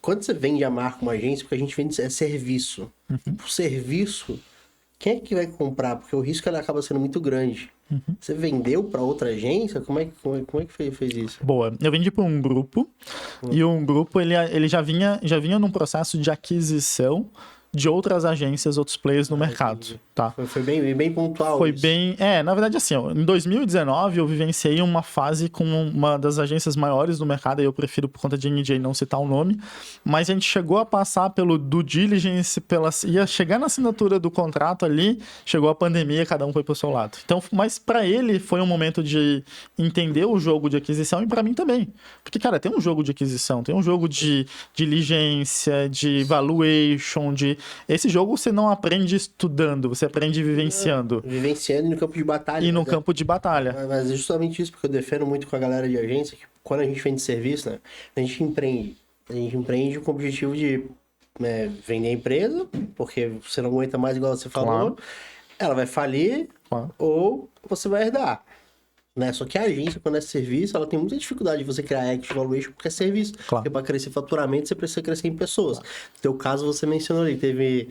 Quando você vende a marca uma agência, porque a gente vende serviço. O serviço, quem é que vai comprar? Porque o risco ele acaba sendo muito grande. Você vendeu para outra agência? Como é que fez isso? Boa. Eu vendi para um grupo, e um grupo ele já vinha num processo de aquisição de outras agências, outros players no mercado, tá? Foi bem pontual. Foi isso. bem... na verdade, assim, em 2019 eu vivenciei uma fase com uma das agências maiores do mercado, e eu prefiro, por conta de NJ, não citar o nome, mas a gente chegou a passar pelo due diligence, ia chegar na assinatura do contrato ali, chegou a pandemia, cada um foi pro seu lado. Então, mas para ele foi um momento de entender o jogo de aquisição, e para mim também. Porque, cara, tem um jogo de aquisição, tem um jogo de diligência, de valuation, de esse jogo você não aprende estudando, você aprende vivenciando. Vivenciando e no campo de batalha. E no campo de batalha. Mas é justamente isso, porque eu defendo muito com a galera de agência, que quando a gente vende serviço, né, a gente empreende. A gente empreende com o objetivo de vender a empresa, porque você não aguenta mais, igual você falou, Claro. ela vai falir Claro. ou você vai herdar. Né? Só que a agência, quando é serviço, ela tem muita dificuldade de você criar Active Valuation porque é serviço. Claro. Porque para crescer faturamento, você precisa crescer em pessoas. No teu caso, você mencionou ali, teve...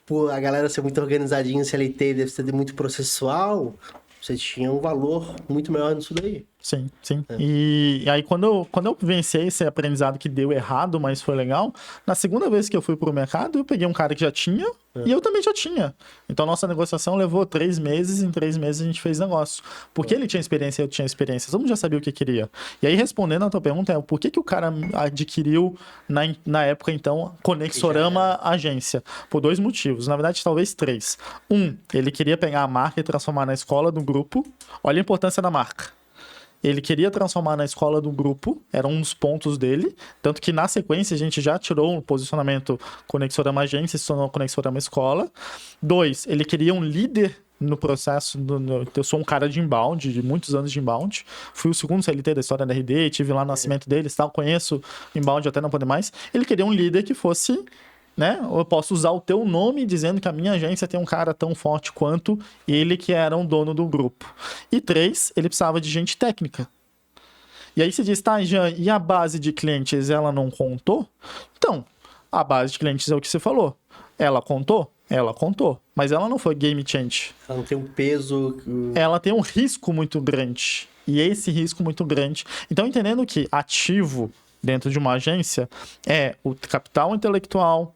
Por a galera ser muito organizadinha, CLT, deve ser muito processual, você tinha um valor muito maior nisso daí. Sim, sim. E aí, quando eu vivenciei esse aprendizado que deu errado, mas foi legal, na segunda vez que eu fui pro mercado, eu peguei um cara que já tinha e eu também já tinha. Então, nossa negociação levou 3 meses, em 3 meses a gente fez negócio. Porque ele tinha experiência e eu tinha experiência. Todo mundo já sabia o que queria. E aí, respondendo a tua pergunta, por que o cara adquiriu, na época, então, Conexorama Agência? Por 2 motivos. Na verdade, talvez 3. Ele queria pegar a marca e transformar na escola do grupo. Olha a importância da marca. Ele queria transformar na escola do grupo, era um dos pontos dele, tanto que na sequência a gente já tirou um posicionamento Conexorama Agência e se tornou Conexorama Escola. 2, ele queria um líder no processo, eu sou um cara de inbound, de muitos anos de inbound, fui o segundo CLT da história da RD, tive lá no nascimento deles, tal, conheço inbound até não poder mais. Ele queria um líder que fosse... Né? Eu posso usar o teu nome dizendo que a minha agência tem um cara tão forte quanto ele que era um dono do grupo. E 3, ele precisava de gente técnica. E aí você diz, tá, Jean, e a base de clientes, ela não contou? Então, a base de clientes é o que você falou. Ela contou? Ela contou. Mas ela não foi game change. Ela não tem um peso... Ela tem um risco muito grande. E esse risco muito grande... Então, entendendo que ativo dentro de uma agência é o capital intelectual,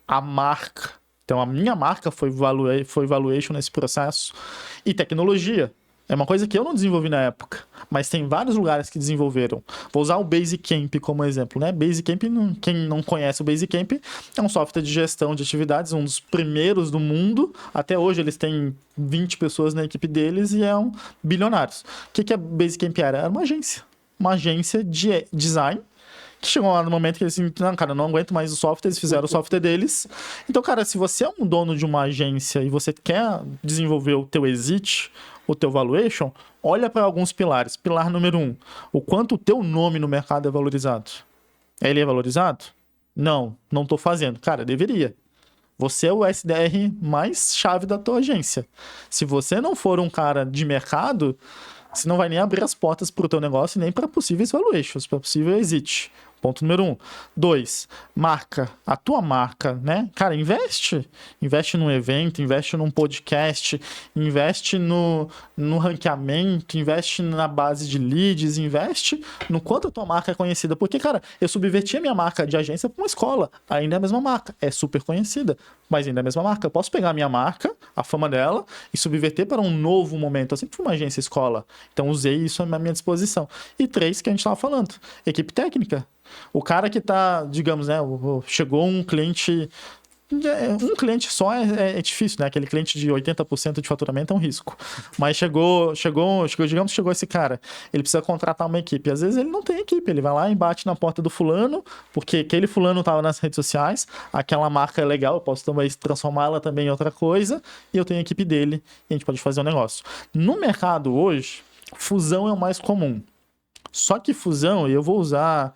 a marca. Então, a minha marca foi valuation nesse processo. E tecnologia. É uma coisa que eu não desenvolvi na época, mas tem vários lugares que desenvolveram. Vou usar o Basecamp como exemplo, né? Basecamp, quem não conhece o Basecamp, é um software de gestão de atividades, um dos primeiros do mundo. Até hoje eles têm 20 pessoas na equipe deles e é um bilionários. O que a Basecamp era? Era uma agência de design, que chegou lá no momento que eles disseram, não, cara, não aguento mais o software, eles fizeram o software deles. Então, cara, se você é um dono de uma agência e você quer desenvolver o teu exit, o teu valuation, olha para alguns pilares. Pilar número 1, o quanto o teu nome no mercado é valorizado. Ele é valorizado? Não estou fazendo. Cara, deveria. Você é o SDR mais chave da tua agência. Se você não for um cara de mercado, você não vai nem abrir as portas para o teu negócio, nem para possíveis valuations, para possível exit. Ponto número 1. 2, marca. A tua marca, né? Cara, investe. Investe num evento, investe num podcast, investe no ranqueamento, investe na base de leads, investe no quanto a tua marca é conhecida. Porque, cara, eu subverti a minha marca de agência para uma escola. Ainda é a mesma marca. É super conhecida, mas ainda é a mesma marca. Eu posso pegar a minha marca, a fama dela, e subverter para um novo momento. Eu sempre fui uma agência escola. Então, usei isso à minha disposição. E 3, que a gente estava falando. Equipe técnica. O cara que tá, digamos, né, chegou um cliente só é difícil, né? Aquele cliente de 80% de faturamento é um risco. Mas chegou esse cara, ele precisa contratar uma equipe. Às vezes ele não tem equipe, ele vai lá e bate na porta do fulano, porque aquele fulano tava nas redes sociais, aquela marca é legal, eu posso também transformá-la também em outra coisa, e eu tenho a equipe dele, e a gente pode fazer um negócio. No mercado hoje, fusão é o mais comum. Só que fusão, e eu vou usar...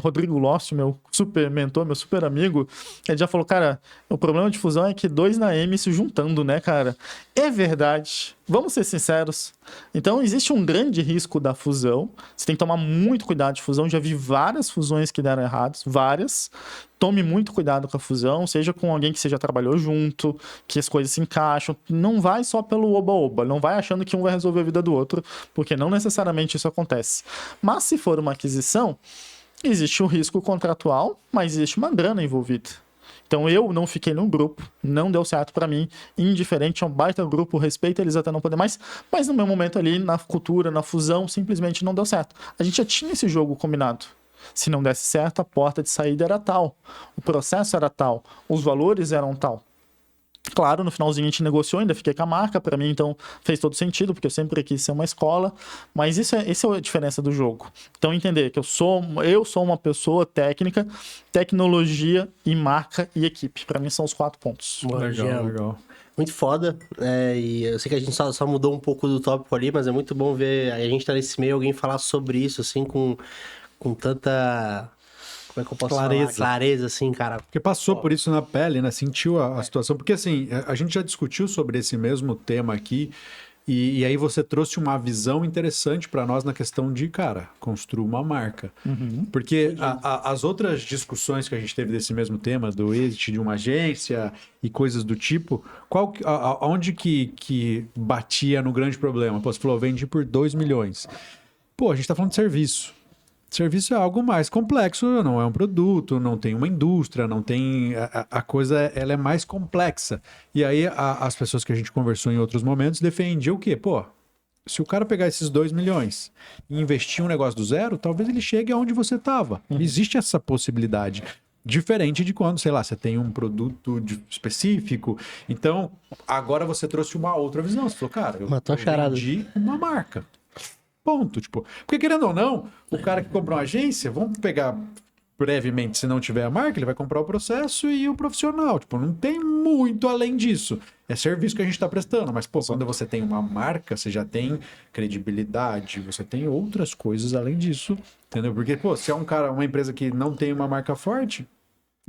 Rodrigo Lócio, meu super mentor, meu super amigo, ele já falou, cara, o problema de fusão é que 2 na M se juntando, né, cara? É verdade. Vamos ser sinceros. Então, existe um grande risco da fusão. Você tem que tomar muito cuidado de fusão. Já vi várias fusões que deram errados, várias. Tome muito cuidado com a fusão, seja com alguém que você já trabalhou junto, que as coisas se encaixam. Não vai só pelo oba-oba, não vai achando que um vai resolver a vida do outro, porque não necessariamente isso acontece. Mas se for uma aquisição, existe um risco contratual, mas existe uma grana envolvida. Então eu não fiquei num grupo, não deu certo para mim, indiferente, é um baita grupo, respeito eles até não poder mais, mas no meu momento ali, na cultura, na fusão, simplesmente não deu certo. A gente já tinha esse jogo combinado. Se não desse certo, a porta de saída era tal, o processo era tal, os valores eram tal. Claro, no finalzinho a gente negociou, ainda fiquei com a marca, pra mim então fez todo sentido, porque eu sempre quis ser uma escola, mas essa é a diferença do jogo. Então entender que eu sou uma pessoa técnica, tecnologia e marca e equipe. Pra mim são os 4 pontos. Legal. Muito foda, e eu sei que a gente só mudou um pouco do tópico ali, mas é muito bom ver a gente tá nesse meio, alguém falar sobre isso, assim, com tanta... Como é que eu posso falar? Clareza, assim, cara. Porque passou por isso na pele, né? Sentiu a situação. Porque, assim, a gente já discutiu sobre esse mesmo tema aqui, e aí você trouxe uma visão interessante para nós na questão de, cara, construir uma marca. Porque as outras discussões que a gente teve desse mesmo tema, do exit de uma agência e coisas do tipo, onde que batia no grande problema? Pô, você falou, vendi por 2 milhões. Pô, a gente tá falando de serviço. Serviço é algo mais complexo, não é um produto, não tem uma indústria, não tem... A coisa, ela é mais complexa. E aí, as pessoas que a gente conversou em outros momentos defendiam o quê? Pô, se o cara pegar esses 2 milhões e investir um negócio do zero, talvez ele chegue aonde você estava. Existe essa possibilidade. Diferente de quando, sei lá, você tem um produto específico. Então, agora você trouxe uma outra visão. Você falou, cara, eu vendi uma marca. Ponto, tipo, porque querendo ou não, o cara que comprou uma agência, vamos pegar brevemente, se não tiver a marca, ele vai comprar o processo e o profissional, tipo, não tem muito além disso, é serviço que a gente tá prestando, mas, pô, quando você tem uma marca, você já tem credibilidade, você tem outras coisas além disso, entendeu? Porque, pô, se é uma empresa que não tem uma marca forte,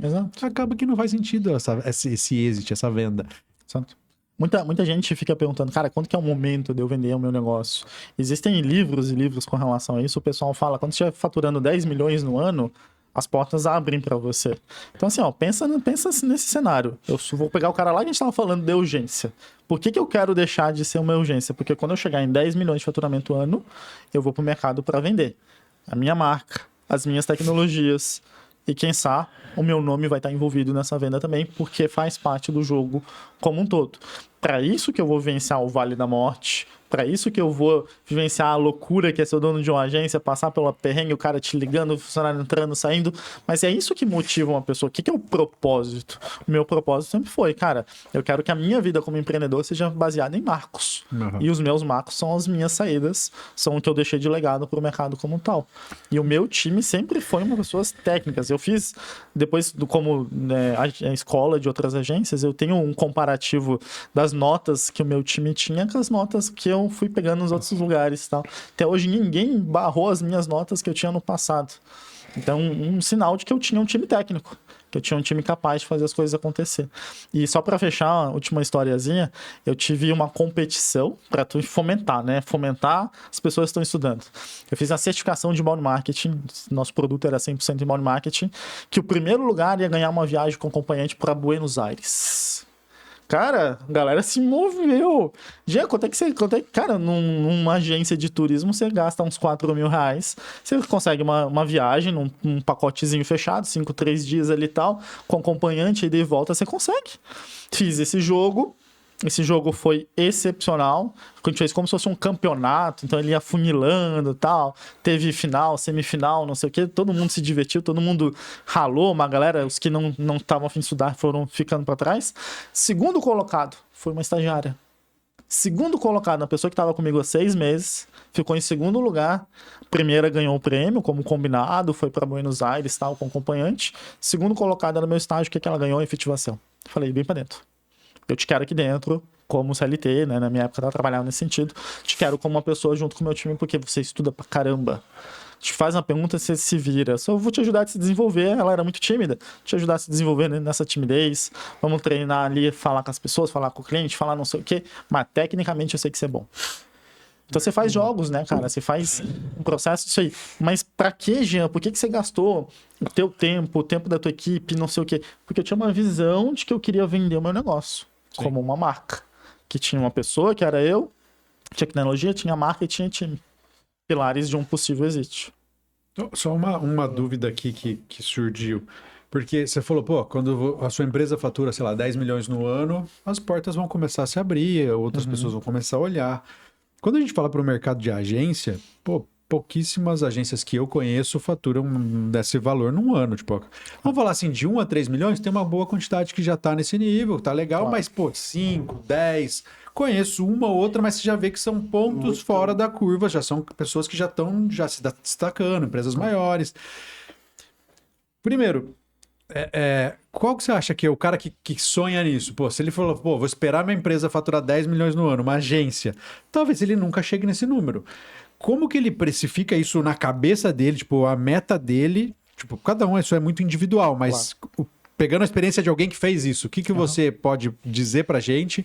exato, acaba que não faz sentido esse exit, essa venda. Exato. Muita gente fica perguntando, cara, quando que é o momento de eu vender o meu negócio? Existem livros e livros com relação a isso. O pessoal fala, quando você estiver faturando 10 milhões no ano, as portas abrem para você. Então, assim, ó, pensa nesse cenário. Eu vou pegar o cara lá que a gente estava falando de urgência. Por que eu quero deixar de ser uma urgência? Porque quando eu chegar em 10 milhões de faturamento ano, eu vou para o mercado para vender a minha marca, as minhas tecnologias. E quem sabe, o meu nome vai estar envolvido nessa venda também, porque faz parte do jogo como um todo. Para isso que eu vou vivenciar o Vale da Morte, para isso que eu vou vivenciar a loucura que é ser dono de uma agência, passar pela perrengue, o cara te ligando, o funcionário entrando, saindo. Mas é isso que motiva uma pessoa. O que é o propósito? O meu propósito sempre foi, cara, eu quero que a minha vida como empreendedor seja baseada em marcos. E os meus marcos são as minhas saídas, são o que eu deixei de legado para o mercado como tal. E o meu time sempre foi uma pessoas técnicas. Eu fiz, depois, como a escola de outras agências, eu tenho um comparativo das notas que o meu time tinha com as notas que eu fui pegando nos outros lugares e tal. Até hoje ninguém barrou as minhas notas que eu tinha no passado. Então, um sinal de que eu tinha um time técnico, que eu tinha um time capaz de fazer as coisas acontecer. E só para fechar a última historiazinha, eu tive uma competição para fomentar, né? Fomentar as pessoas que estão estudando. Eu fiz a certificação de inbound marketing, nosso produto era 100% inbound marketing, que o primeiro lugar ia ganhar uma viagem com acompanhante para Buenos Aires. Cara, a galera se moveu. Já, cara, numa agência de turismo, você gasta uns 4 mil reais. Você consegue uma viagem num pacotezinho fechado, 5, 3 dias ali e tal, com acompanhante, e de volta você consegue. Fiz esse jogo. Esse jogo foi excepcional. A gente fez como se fosse um campeonato, então ele ia funilando e tal. Teve final, semifinal, não sei o quê. Todo mundo se divertiu, todo mundo ralou. Uma galera, os que não estavam a fim de estudar, foram ficando para trás. Segundo colocado foi uma estagiária. Segundo colocado, uma pessoa que estava comigo há 6 meses, ficou em segundo lugar. Primeira ganhou o prêmio, como combinado, foi para Buenos Aires, tal, com acompanhante. Segundo colocado era meu estágio, que ela ganhou? Efetivação. Falei, bem para dentro. Eu te quero aqui dentro, como CLT, né? Na minha época eu trabalhava nesse sentido. Te quero como uma pessoa junto com o meu time, porque você estuda pra caramba. Te faz uma pergunta, você se vira. Só vou te ajudar a se desenvolver. Ela era muito tímida. Te ajudar a se desenvolver nessa timidez. Vamos treinar ali, falar com as pessoas, falar com o cliente, falar não sei o quê. Mas tecnicamente eu sei que você é bom. Então você faz jogos, né, cara? Você faz um processo disso aí. Mas pra quê, Jean? Por que você gastou o teu tempo, o tempo da tua equipe, não sei o quê? Porque eu tinha uma visão de que eu queria vender o meu negócio. Sim. Como uma marca. Que tinha uma pessoa, que era eu, tinha tecnologia, tinha marca e tinha time. Pilares de um possível exit. Só uma dúvida aqui que surgiu. Porque você falou, pô, quando a sua empresa fatura, sei lá, 10 milhões no ano, as portas vão começar a se abrir, outras pessoas vão começar a olhar. Quando a gente fala para o mercado de agência, pô, pouquíssimas agências que eu conheço faturam desse valor num ano. Tipo, vamos falar assim, de 1 a 3 milhões, tem uma boa quantidade que já tá nesse nível, tá legal, Claro. mas, pô, 5, 10... Conheço uma ou outra, mas você já vê que são pontos fora da curva, já são pessoas que já estão se destacando, empresas maiores. Primeiro, qual que você acha que é o cara que sonha nisso? Pô, se ele falou, pô, vou esperar minha empresa faturar 10 milhões no ano, uma agência, talvez ele nunca chegue nesse número. Como que ele precifica isso na cabeça dele, tipo, a meta dele, tipo, cada um, isso é muito individual, mas pegando a experiência de alguém que fez isso, o que você pode dizer pra gente?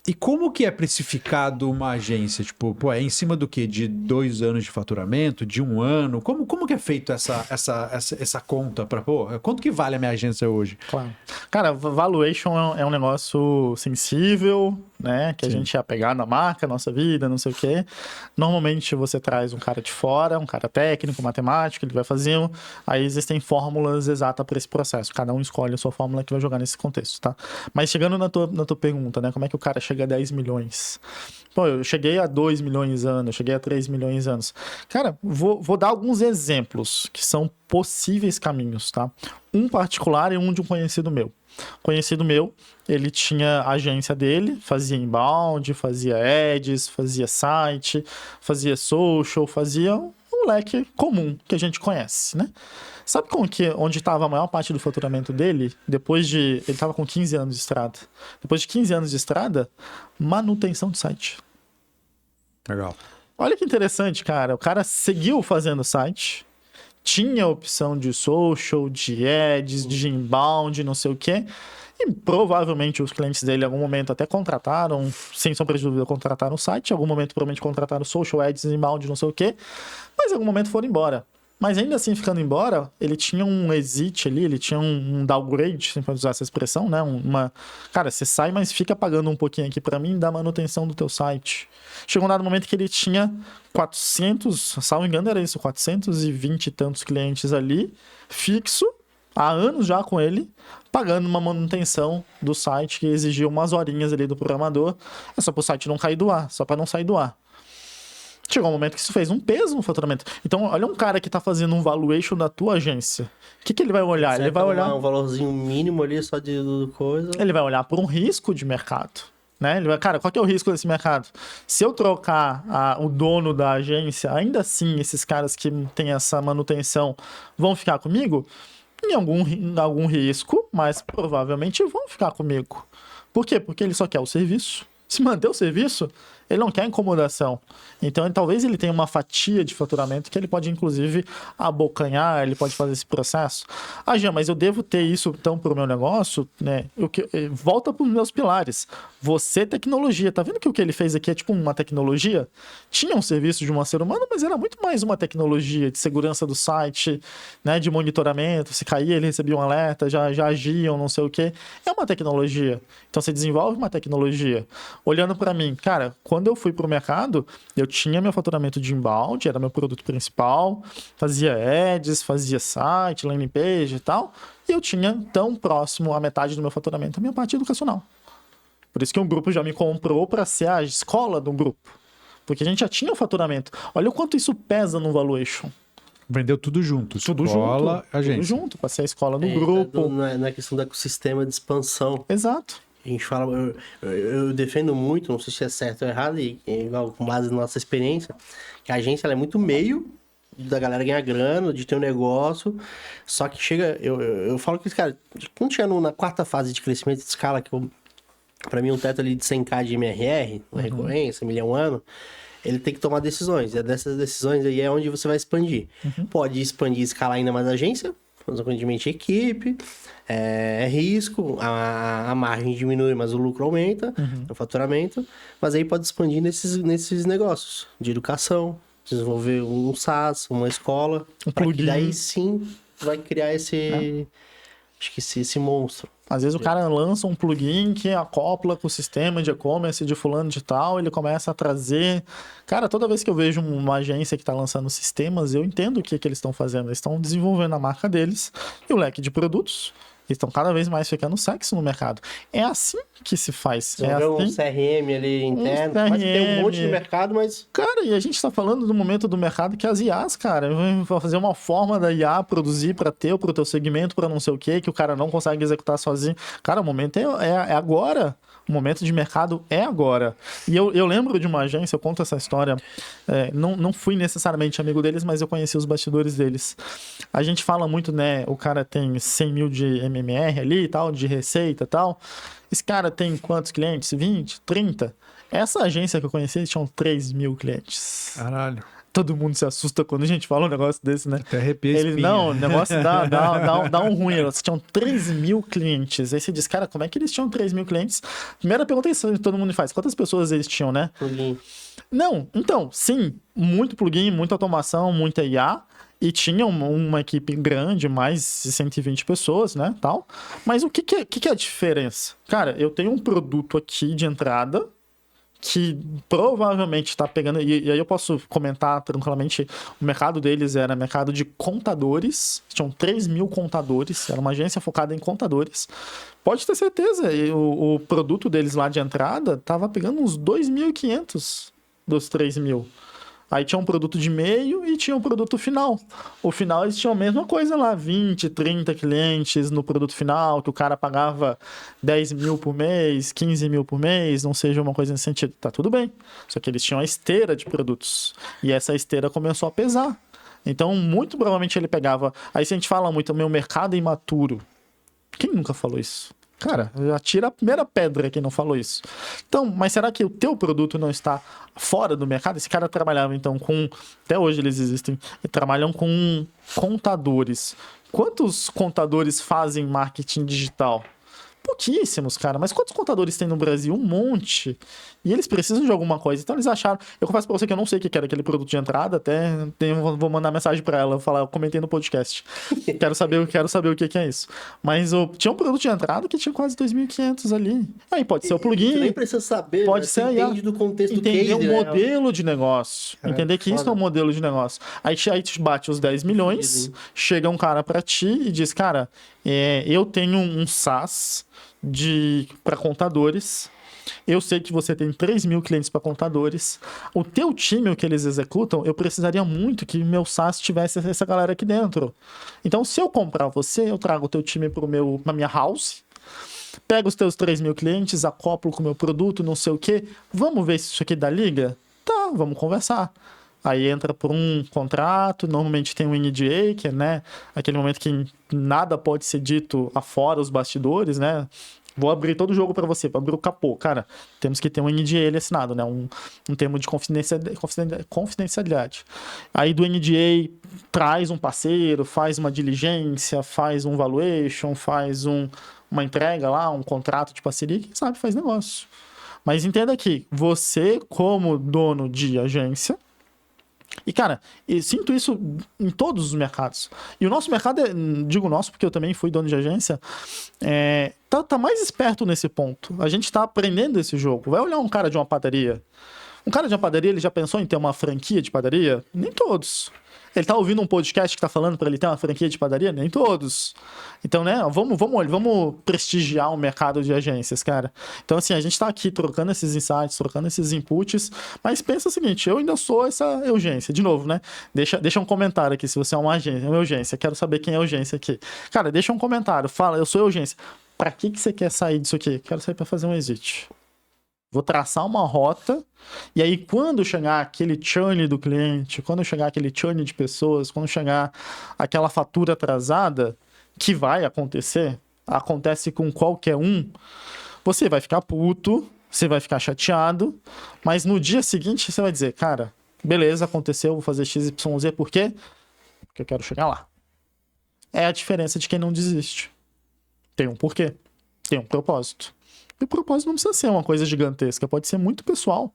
E como que é precificado uma agência? Tipo, pô, é em cima do quê? De 2 anos de faturamento? De 1 ano? Como que é feito essa conta para, pô, quanto que vale a minha agência hoje? Claro. Cara, valuation é um negócio sensível, né? Que a gente é apegado na marca, nossa vida, não sei o quê. Normalmente você traz um cara de fora, um cara técnico, matemático, ele vai fazer. Aí existem fórmulas exatas para esse processo. Cada um escolhe a sua fórmula que vai jogar nesse contexto, tá? Mas chegando na tua pergunta, né? Como é que o cara chega a 10 milhões? Pô, eu cheguei a 2 milhões anos, eu cheguei a 3 milhões anos. Cara, vou dar alguns exemplos que são possíveis caminhos, tá? Um particular e um de um conhecido meu. Conhecido meu, ele tinha a agência dele, fazia inbound, fazia ads, fazia site, fazia social, fazia um leque comum que a gente conhece, né? Sabe onde estava a maior parte do faturamento dele? Ele estava com 15 anos de estrada. Depois de 15 anos de estrada, manutenção de site. Legal. Olha que interessante, cara. O cara seguiu fazendo site, tinha a opção de social, de ads, de inbound, não sei o quê. E provavelmente os clientes dele em algum momento até contrataram, sem sombra de dúvida, contrataram o site. Em algum momento provavelmente contrataram social, ads, inbound, não sei o quê. Mas em algum momento foram embora. Mas ainda assim, ficando embora, ele tinha um exit ali, ele tinha um downgrade, se pode usar essa expressão, né? Cara, você sai, mas fica pagando um pouquinho aqui pra mim, dá manutenção do teu site. Chegou um dado momento que ele tinha 400, salvo engano era isso, 420 e tantos clientes ali, fixo, há anos já com ele, pagando uma manutenção do site que exigia umas horinhas ali do programador, é só pro site não cair do ar, só pra não sair do ar. Chegou um momento que isso fez um peso no faturamento. Então, olha um cara que tá fazendo um valuation da tua agência. O que ele vai olhar? Ele vai olhar um valorzinho mínimo ali só de coisa. Ele vai olhar por um risco de mercado, né? Ele vai, cara, qual que é o risco desse mercado? Se eu trocar o dono da agência, ainda assim, esses caras que têm essa manutenção vão ficar comigo? Em algum risco, mas provavelmente vão ficar comigo. Por quê? Porque ele só quer o serviço. Se manter o serviço, ele não quer incomodação. Então, talvez ele tenha uma fatia de faturamento que ele pode, inclusive, abocanhar, ele pode fazer esse processo. Ah, Jean, mas eu devo ter isso, então, para o meu negócio, né? Volta para os meus pilares. Você, tecnologia. Tá vendo que o que ele fez aqui é tipo uma tecnologia? Tinha um serviço de um ser humano, mas era muito mais uma tecnologia de segurança do site, né? De monitoramento. Se caía, ele recebia um alerta, já agiam, não sei o quê. É uma tecnologia. Então, você desenvolve uma tecnologia. Olhando para mim, cara, quando eu fui pro mercado, eu tinha meu faturamento de inbound, era meu produto principal, fazia ads, fazia site, landing page e tal, e eu tinha tão próximo a metade do meu faturamento a minha parte educacional. Por isso que um grupo já me comprou para ser a escola do grupo, porque a gente já tinha o faturamento. Olha o quanto isso pesa no valuation. Vendeu tudo junto. Tudo escola, junto. agência. Tudo junto, para ser a escola do grupo. Não é questão do ecossistema de expansão. Exato. A gente fala, eu defendo muito, não sei se é certo ou errado, e com base na nossa experiência, que a agência ela é muito meio da galera ganhar grana, de ter um negócio, só que chega, eu falo que, cara, quando chega na quarta fase de crescimento de escala, que pra mim um teto ali de 100k de MRR, uma recorrência, milhão ano, ele tem que tomar decisões, e dessas decisões aí é onde você vai expandir. Pode expandir, escalar ainda mais a agência, consequentemente equipe, risco, a margem diminui, mas o lucro aumenta, o faturamento, mas aí pode expandir nesses negócios de educação, desenvolver um SaaS, uma escola, para que daí sim vai criar esse monstro. Às vezes o cara lança um plugin que acopla com o sistema de e-commerce de fulano de tal, ele começa a trazer... Cara, toda vez que eu vejo uma agência que está lançando sistemas, eu entendo o que eles estão fazendo. Eles estão desenvolvendo a marca deles e o leque de produtos. estão cada vez mais ficando sexy no mercado. É assim que se faz. Você vê um CRM ali interno, mas tem um monte de mercado, mas... Cara, e a gente tá falando do momento do mercado que as IAs, cara, vão fazer uma forma da IA produzir pro teu segmento, pra não sei o quê, que o cara não consegue executar sozinho. Cara, o momento é agora. O momento de mercado é agora. E eu lembro de uma agência, eu conto essa história, não fui necessariamente amigo deles, mas eu conheci os bastidores deles. A gente fala muito, né, o cara tem 100 mil de MMR ali e tal, de receita e tal. Esse cara tem quantos clientes? 20? 30? Essa agência que eu conheci, eles tinham 3 mil clientes. Caralho. Todo mundo se assusta quando a gente fala um negócio desse, né? Até arrepia a espinha. Não, o negócio dá um ruim. Eles tinham 3 mil clientes. Aí você diz, cara, como é que eles tinham 3 mil clientes? Primeira pergunta é isso que todo mundo faz. Quantas pessoas eles tinham, né? Plugin. Não, então, sim. Muito plugin, muita automação, muita IA. E tinha uma equipe grande, mais de 120 pessoas, né, tal. Mas o que é a diferença? Cara, eu tenho um produto aqui de entrada que provavelmente está pegando, e aí eu posso comentar tranquilamente, o mercado deles era mercado de contadores, tinham 3 mil contadores, era uma agência focada em contadores. Pode ter certeza, o produto deles lá de entrada estava pegando uns 2.500 dos 3 mil. Aí tinha um produto de meio e tinha um produto final. O final eles tinham a mesma coisa lá, 20, 30 clientes no produto final, que o cara pagava 10 mil por mês, 15 mil por mês, não seja uma coisa nesse sentido. Tá tudo bem. Só que eles tinham a esteira de produtos. E essa esteira começou a pesar. Então, muito provavelmente ele pegava... Aí se a gente fala muito, meu mercado é imaturo. Quem nunca falou isso? Cara, já tira a primeira pedra quem não falou isso. Então, mas será que o teu produto não está fora do mercado? Esse cara trabalhava, então, com... Até hoje eles existem. E trabalham com contadores. Quantos contadores fazem marketing digital? Pouquíssimos, cara. Mas quantos contadores tem no Brasil? Um monte. E eles precisam de alguma coisa. Então eles acharam... Eu confesso pra você que eu não sei o que era aquele produto de entrada. Até vou mandar mensagem pra ela. Eu comentei no podcast. Quero saber o que é isso. Mas tinha um produto de entrada que tinha quase 2.500 ali. Aí pode ser o plugin. Você nem precisa saber. Pode né? ser Você entende do contexto do case. Entender o né? modelo de negócio. Cara, entender que isso é um modelo de negócio. Aí te bate os 10 milhões. Chega um cara pra ti e diz, cara, eu tenho um SaaS para contadores. Eu sei que você tem 3 mil clientes para contadores. O teu time, o que eles executam, eu precisaria muito que meu SaaS tivesse essa galera aqui dentro. Então, se eu comprar você, eu trago o teu time para minha house, pego os teus 3 mil clientes, acoplo com o meu produto, não sei o quê. Vamos ver se isso aqui dá liga? Tá, vamos conversar. Aí entra por um contrato, normalmente tem um NDA, que é, né, aquele momento que nada pode ser dito afora os bastidores, né? Vou abrir todo o jogo para você, para abrir o capô. Cara, temos que ter um NDA assinado, né? Um termo de confidencialidade. Aí do NDA traz um parceiro, faz uma diligência, faz um valuation, faz uma entrega lá, um contrato de parceria, quem sabe faz negócio. Mas entenda que você, como dono de agência, e, cara, eu sinto isso em todos os mercados. E o nosso mercado, digo nosso porque eu também fui dono de agência, tá mais esperto nesse ponto. A gente tá aprendendo esse jogo. Vai olhar um cara de uma padaria. Um cara de uma padaria, ele já pensou em ter uma franquia de padaria? Nem todos. Ele tá ouvindo um podcast que tá falando para ele ter uma franquia de padaria? Nem todos. Então, né, vamos prestigiar o mercado de agências, cara. Então, assim, a gente tá aqui trocando esses insights, trocando esses inputs, mas pensa o seguinte, eu ainda sou essa Eugência. De novo, né, deixa um comentário aqui se você é uma Eugência. Quero saber quem é Eugência aqui. Cara, deixa um comentário, fala, eu sou Eugência. Pra que você quer sair disso aqui? Quero sair para fazer um exit. Vou traçar uma rota, e aí quando chegar aquele churn do cliente, quando chegar aquele churn de pessoas, quando chegar aquela fatura atrasada, que vai acontecer, acontece com qualquer um, você vai ficar puto, você vai ficar chateado, mas no dia seguinte você vai dizer, cara, beleza, aconteceu, vou fazer XYZ, por quê? Porque eu quero chegar lá. É a diferença de quem não desiste. Tem um porquê, tem um propósito. E o propósito não precisa ser uma coisa gigantesca, pode ser muito pessoal.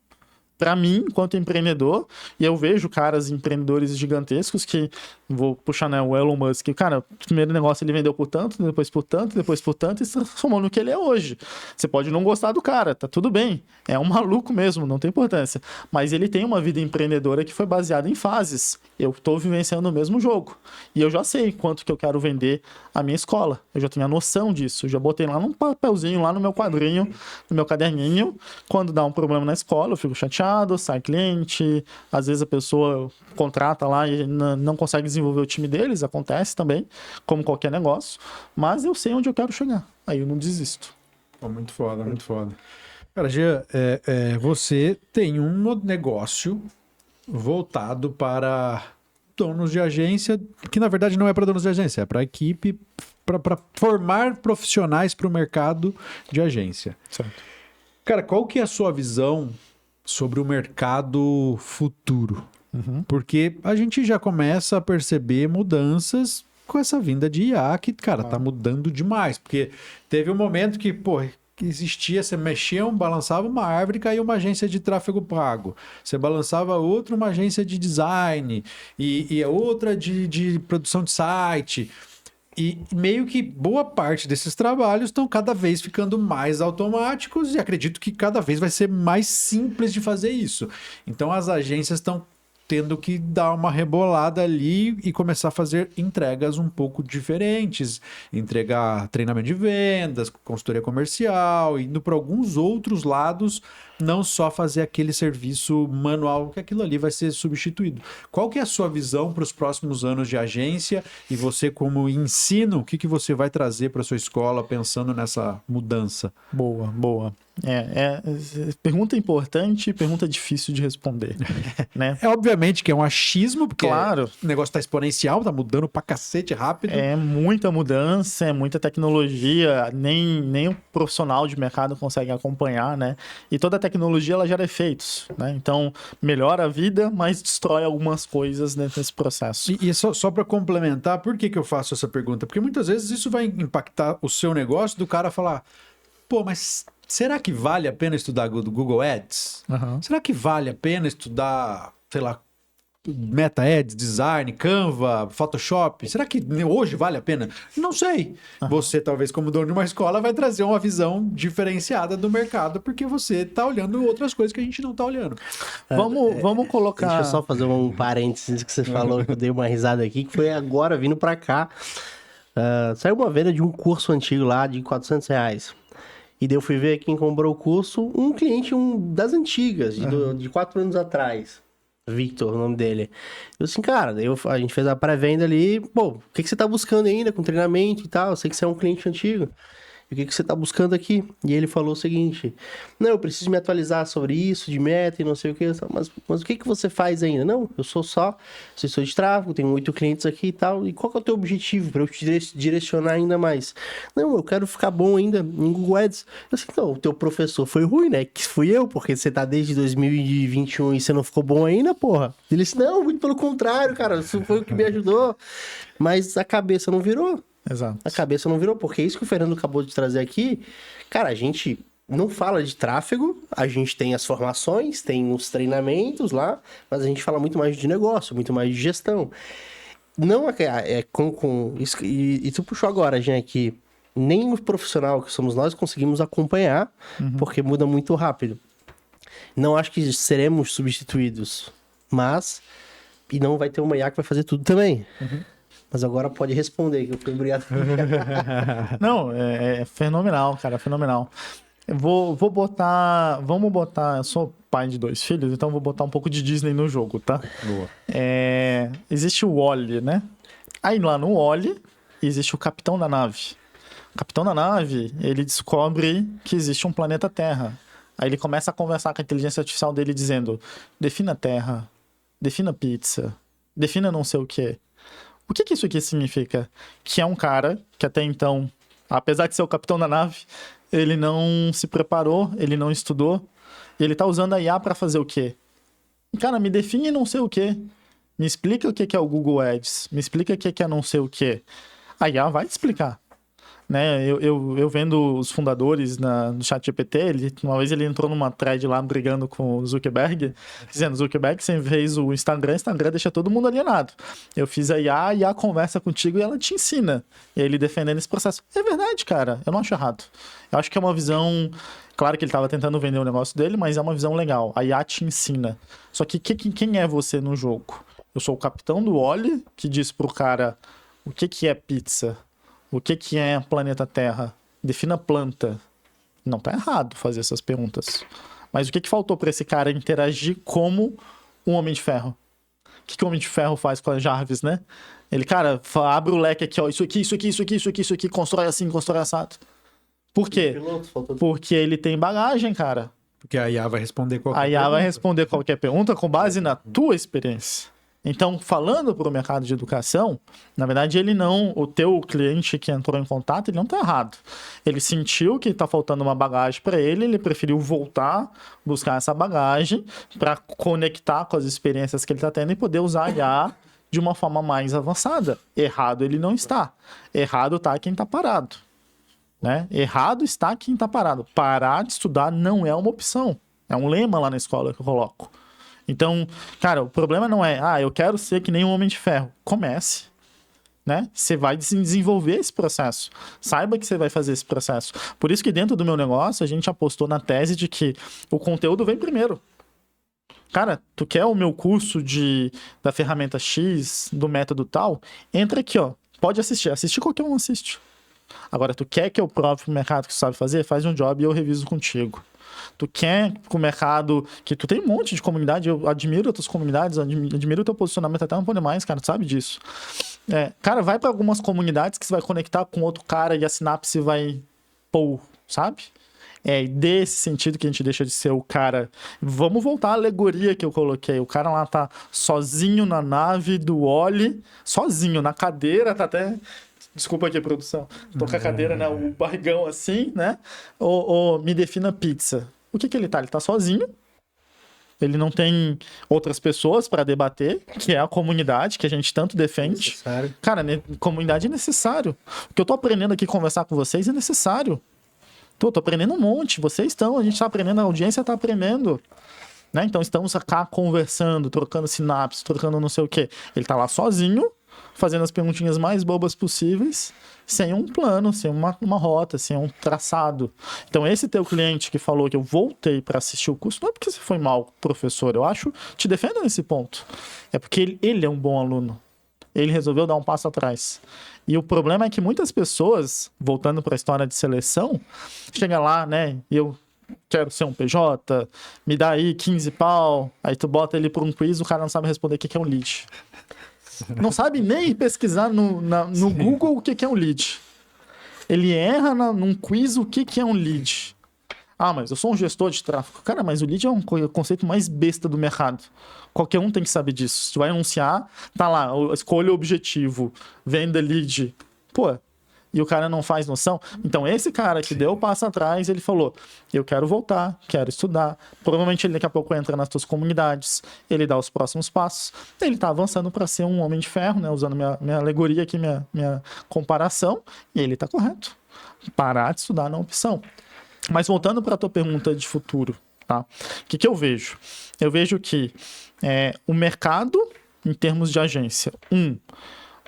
Para mim, enquanto empreendedor, e eu vejo caras empreendedores gigantescos que vou puxar, né, o Elon Musk. Cara, o primeiro negócio ele vendeu por tanto, depois por tanto, depois por tanto, e se transformou no que ele é hoje. Você pode não gostar do cara, tá tudo bem. É um maluco mesmo, não tem importância. Mas ele tem uma vida empreendedora que foi baseada em fases. Eu tô vivenciando o mesmo jogo. E eu já sei quanto que eu quero vender a minha escola. Eu já tenho a noção disso. Eu já botei lá num papelzinho, lá no meu quadrinho, no meu caderninho. Quando dá um problema na escola, eu fico chateado, sai cliente. Às vezes a pessoa contrata lá e não consegue desenvolver o time deles, acontece também, como qualquer negócio, mas eu sei onde eu quero chegar, aí eu não desisto. Pô, muito foda, muito foda. Cara, Jean, você tem um negócio voltado para donos de agência, que na verdade não é para donos de agência, é para equipe, para formar profissionais para o mercado de agência. Certo. Cara, qual que é a sua visão sobre o mercado futuro? Porque a gente já começa a perceber mudanças com essa vinda de IA que, cara, tá mudando demais. Porque teve um momento que, pô, que existia, você mexia, balançava uma árvore e caía uma agência de tráfego pago. Você balançava outra, uma agência de design e outra de produção de site. E meio que boa parte desses trabalhos estão cada vez ficando mais automáticos e acredito que cada vez vai ser mais simples de fazer isso. Então as agências estão tendo que dar uma rebolada ali e começar a fazer entregas um pouco diferentes, entregar treinamento de vendas, consultoria comercial, indo para alguns outros lados, não só fazer aquele serviço manual, que aquilo ali vai ser substituído. Qual que é a sua visão para os próximos anos de agência e você como ensino, o que você vai trazer para sua escola pensando nessa mudança? Boa, boa. Pergunta importante e pergunta difícil de responder, né? Obviamente que é um achismo, porque claro, o negócio tá exponencial, tá mudando pra cacete rápido. É muita mudança, é muita tecnologia, nem o profissional de mercado consegue acompanhar, né? E toda a tecnologia, ela gera efeitos, né? Então, melhora a vida, mas destrói algumas coisas nesse processo. E só para complementar, por que eu faço essa pergunta? Porque muitas vezes isso vai impactar o seu negócio do cara falar, pô, mas será que vale a pena estudar do Google Ads? Será que vale a pena estudar, sei lá, Meta Ads, Design, Canva, Photoshop? Será que hoje vale a pena? Não sei. Você, talvez, como dono de uma escola, vai trazer uma visão diferenciada do mercado, porque você está olhando outras coisas que a gente não está olhando. Vamos colocar... Deixa eu só fazer um parênteses que você falou, que eu dei uma risada aqui, que foi agora, vindo para cá. Saiu uma venda de um curso antigo lá de R$400. E daí eu fui ver quem comprou o curso, um cliente das antigas, de 4 anos atrás. Victor, o nome dele. Eu assim, cara, a gente fez a pré-venda ali, pô, o que você tá buscando ainda com treinamento e tal? Eu sei que você é um cliente antigo. E o que você tá buscando aqui? E ele falou o seguinte, não, eu preciso me atualizar sobre isso, de meta e não sei o que, mas o que você faz ainda? Não, eu sou assessor de tráfego, tenho 8 clientes aqui e tal, e qual que é o teu objetivo para eu te direcionar ainda mais? Não, eu quero ficar bom ainda em Google Ads. Eu assim, então, o teu professor foi ruim, né? Que fui eu, porque você tá desde 2021 e você não ficou bom ainda, porra. Ele disse, não, muito pelo contrário, cara, isso foi o que me ajudou. Mas a cabeça não virou. Exato. A cabeça não virou, porque isso que o Fernando acabou de trazer aqui, cara, a gente não fala de tráfego, a gente tem as formações, tem os treinamentos lá, mas a gente fala muito mais de negócio, muito mais de gestão. Não com isso, e tu puxou agora, Jean, que nem o profissional que somos nós conseguimos acompanhar, porque muda muito rápido. Não acho que seremos substituídos, mas e não vai ter uma IA que vai fazer tudo também. Mas agora pode responder, que eu fui obrigado. Não, é fenomenal, cara, fenomenal. Vamos botar, eu sou pai de 2 filhos, então vou botar um pouco de Disney no jogo, tá? Boa. Existe o Wall-E, né? Aí lá no Wall-E, existe o capitão da nave. O capitão da nave, ele descobre que existe um planeta Terra. Aí ele começa a conversar com a inteligência artificial dele dizendo, defina Terra, defina pizza, defina não sei o quê. O que isso aqui significa? Que é um cara que até então, apesar de ser o capitão da nave, ele não se preparou, ele não estudou, e ele tá usando a IA para fazer o quê? Cara, me define não sei o quê. Me explica o que é o Google Ads. Me explica o que é não sei o quê. A IA vai te explicar. né? Eu vendo os fundadores no ChatGPT, uma vez ele entrou numa thread lá brigando com o Zuckerberg, dizendo: Zuckerberg, você fez o Instagram deixa todo mundo alienado. Eu fiz a IA e a conversa contigo e ela te ensina. E ele defendendo esse processo. É verdade, cara. Eu não acho errado. Eu acho que é uma visão. Claro que ele estava tentando vender o negócio dele, mas é uma visão legal. A IA te ensina. Só que quem é você no jogo? Eu sou o capitão do Wall-E que diz pro cara o que é pizza. O que é planeta Terra? Defina planta. Não tá errado fazer essas perguntas. Mas o que faltou para esse cara interagir como um Homem de Ferro? O que o Homem de Ferro faz com a Jarvis, né? Ele, cara, abre o leque aqui, ó. Isso aqui, constrói assim, constrói assado. Por quê? Porque ele tem bagagem, cara. Porque a IA vai responder qualquer pergunta. A IA vai responder qualquer pergunta com base na tua experiência. Então, falando para o mercado de educação, na verdade, o teu cliente que entrou em contato, ele não está errado. Ele sentiu que está faltando uma bagagem para ele preferiu voltar, buscar essa bagagem para conectar com as experiências que ele está tendo e poder usar a IA de uma forma mais avançada. Errado ele não está. Errado está quem está parado. Né? Errado está quem está parado. Parar de estudar não é uma opção. É um lema lá na escola que eu coloco. Então, cara, o problema não é, eu quero ser que nem um Homem de Ferro. Comece, né? Você vai desenvolver esse processo. Saiba que você vai fazer esse processo. Por isso que dentro do meu negócio, a gente apostou na tese de que o conteúdo vem primeiro. Cara, tu quer o meu curso da ferramenta X, do método tal? Entra aqui, ó. Pode assistir. Assistir qualquer um assiste. Agora, tu quer que eu prove pro mercado que tu sabe fazer? Faz um job e eu reviso contigo. Tu quer que o mercado... Que tu tem um monte de comunidade, eu admiro as tuas comunidades, admiro o teu posicionamento até não poder mais, cara, tu sabe disso. Cara, vai para algumas comunidades que você vai conectar com outro cara e a sinapse vai... sabe? Desse sentido que a gente deixa de ser o cara... Vamos voltar à alegoria que eu coloquei. O cara lá tá sozinho na nave do Wall-E, sozinho, na cadeira, tá até... Desculpa aqui, produção. Tô com a cadeira, né? O barrigão assim, né? Me defina pizza. O que ele tá? Ele tá sozinho. Ele não tem outras pessoas para debater, que é a comunidade que a gente tanto defende. Necessário. Cara, comunidade é necessário. O que eu tô aprendendo aqui conversar com vocês é necessário. Tô aprendendo um monte. Vocês estão, a gente tá aprendendo, a audiência tá aprendendo. Né? Então estamos cá conversando, trocando sinapse, trocando não sei o quê. Ele tá lá sozinho, fazendo as perguntinhas mais bobas possíveis, sem um plano, sem uma rota, sem um traçado. Então, esse teu cliente que falou que eu voltei para assistir o curso, não é porque você foi mal, professor, eu acho, te defendo nesse ponto. É porque ele é um bom aluno. Ele resolveu dar um passo atrás. E o problema é que muitas pessoas, voltando para a história de seleção, chega lá, né, e eu quero ser um PJ, me dá aí 15 pau, aí tu bota ele por um quiz, o cara não sabe responder o que é um lead. Não sabe nem pesquisar no Google o que é um lead. Ele erra num quiz o que é um lead. Mas eu sou um gestor de tráfego. Cara, mas o lead é um conceito mais besta do mercado. Qualquer um tem que saber disso. Se tu vai anunciar, tá lá, escolha o objetivo, venda lead. E o cara não faz noção. Então, esse cara que deu o passo atrás, ele falou, eu quero voltar, quero estudar. Provavelmente ele daqui a pouco entra nas tuas comunidades, ele dá os próximos passos. Ele tá avançando para ser um Homem de Ferro, né? Usando minha alegoria aqui, minha comparação. E ele tá correto. Parar de estudar não é opção. Mas voltando para a tua pergunta de futuro, tá? O que eu vejo? Eu vejo que o mercado, em termos de agência,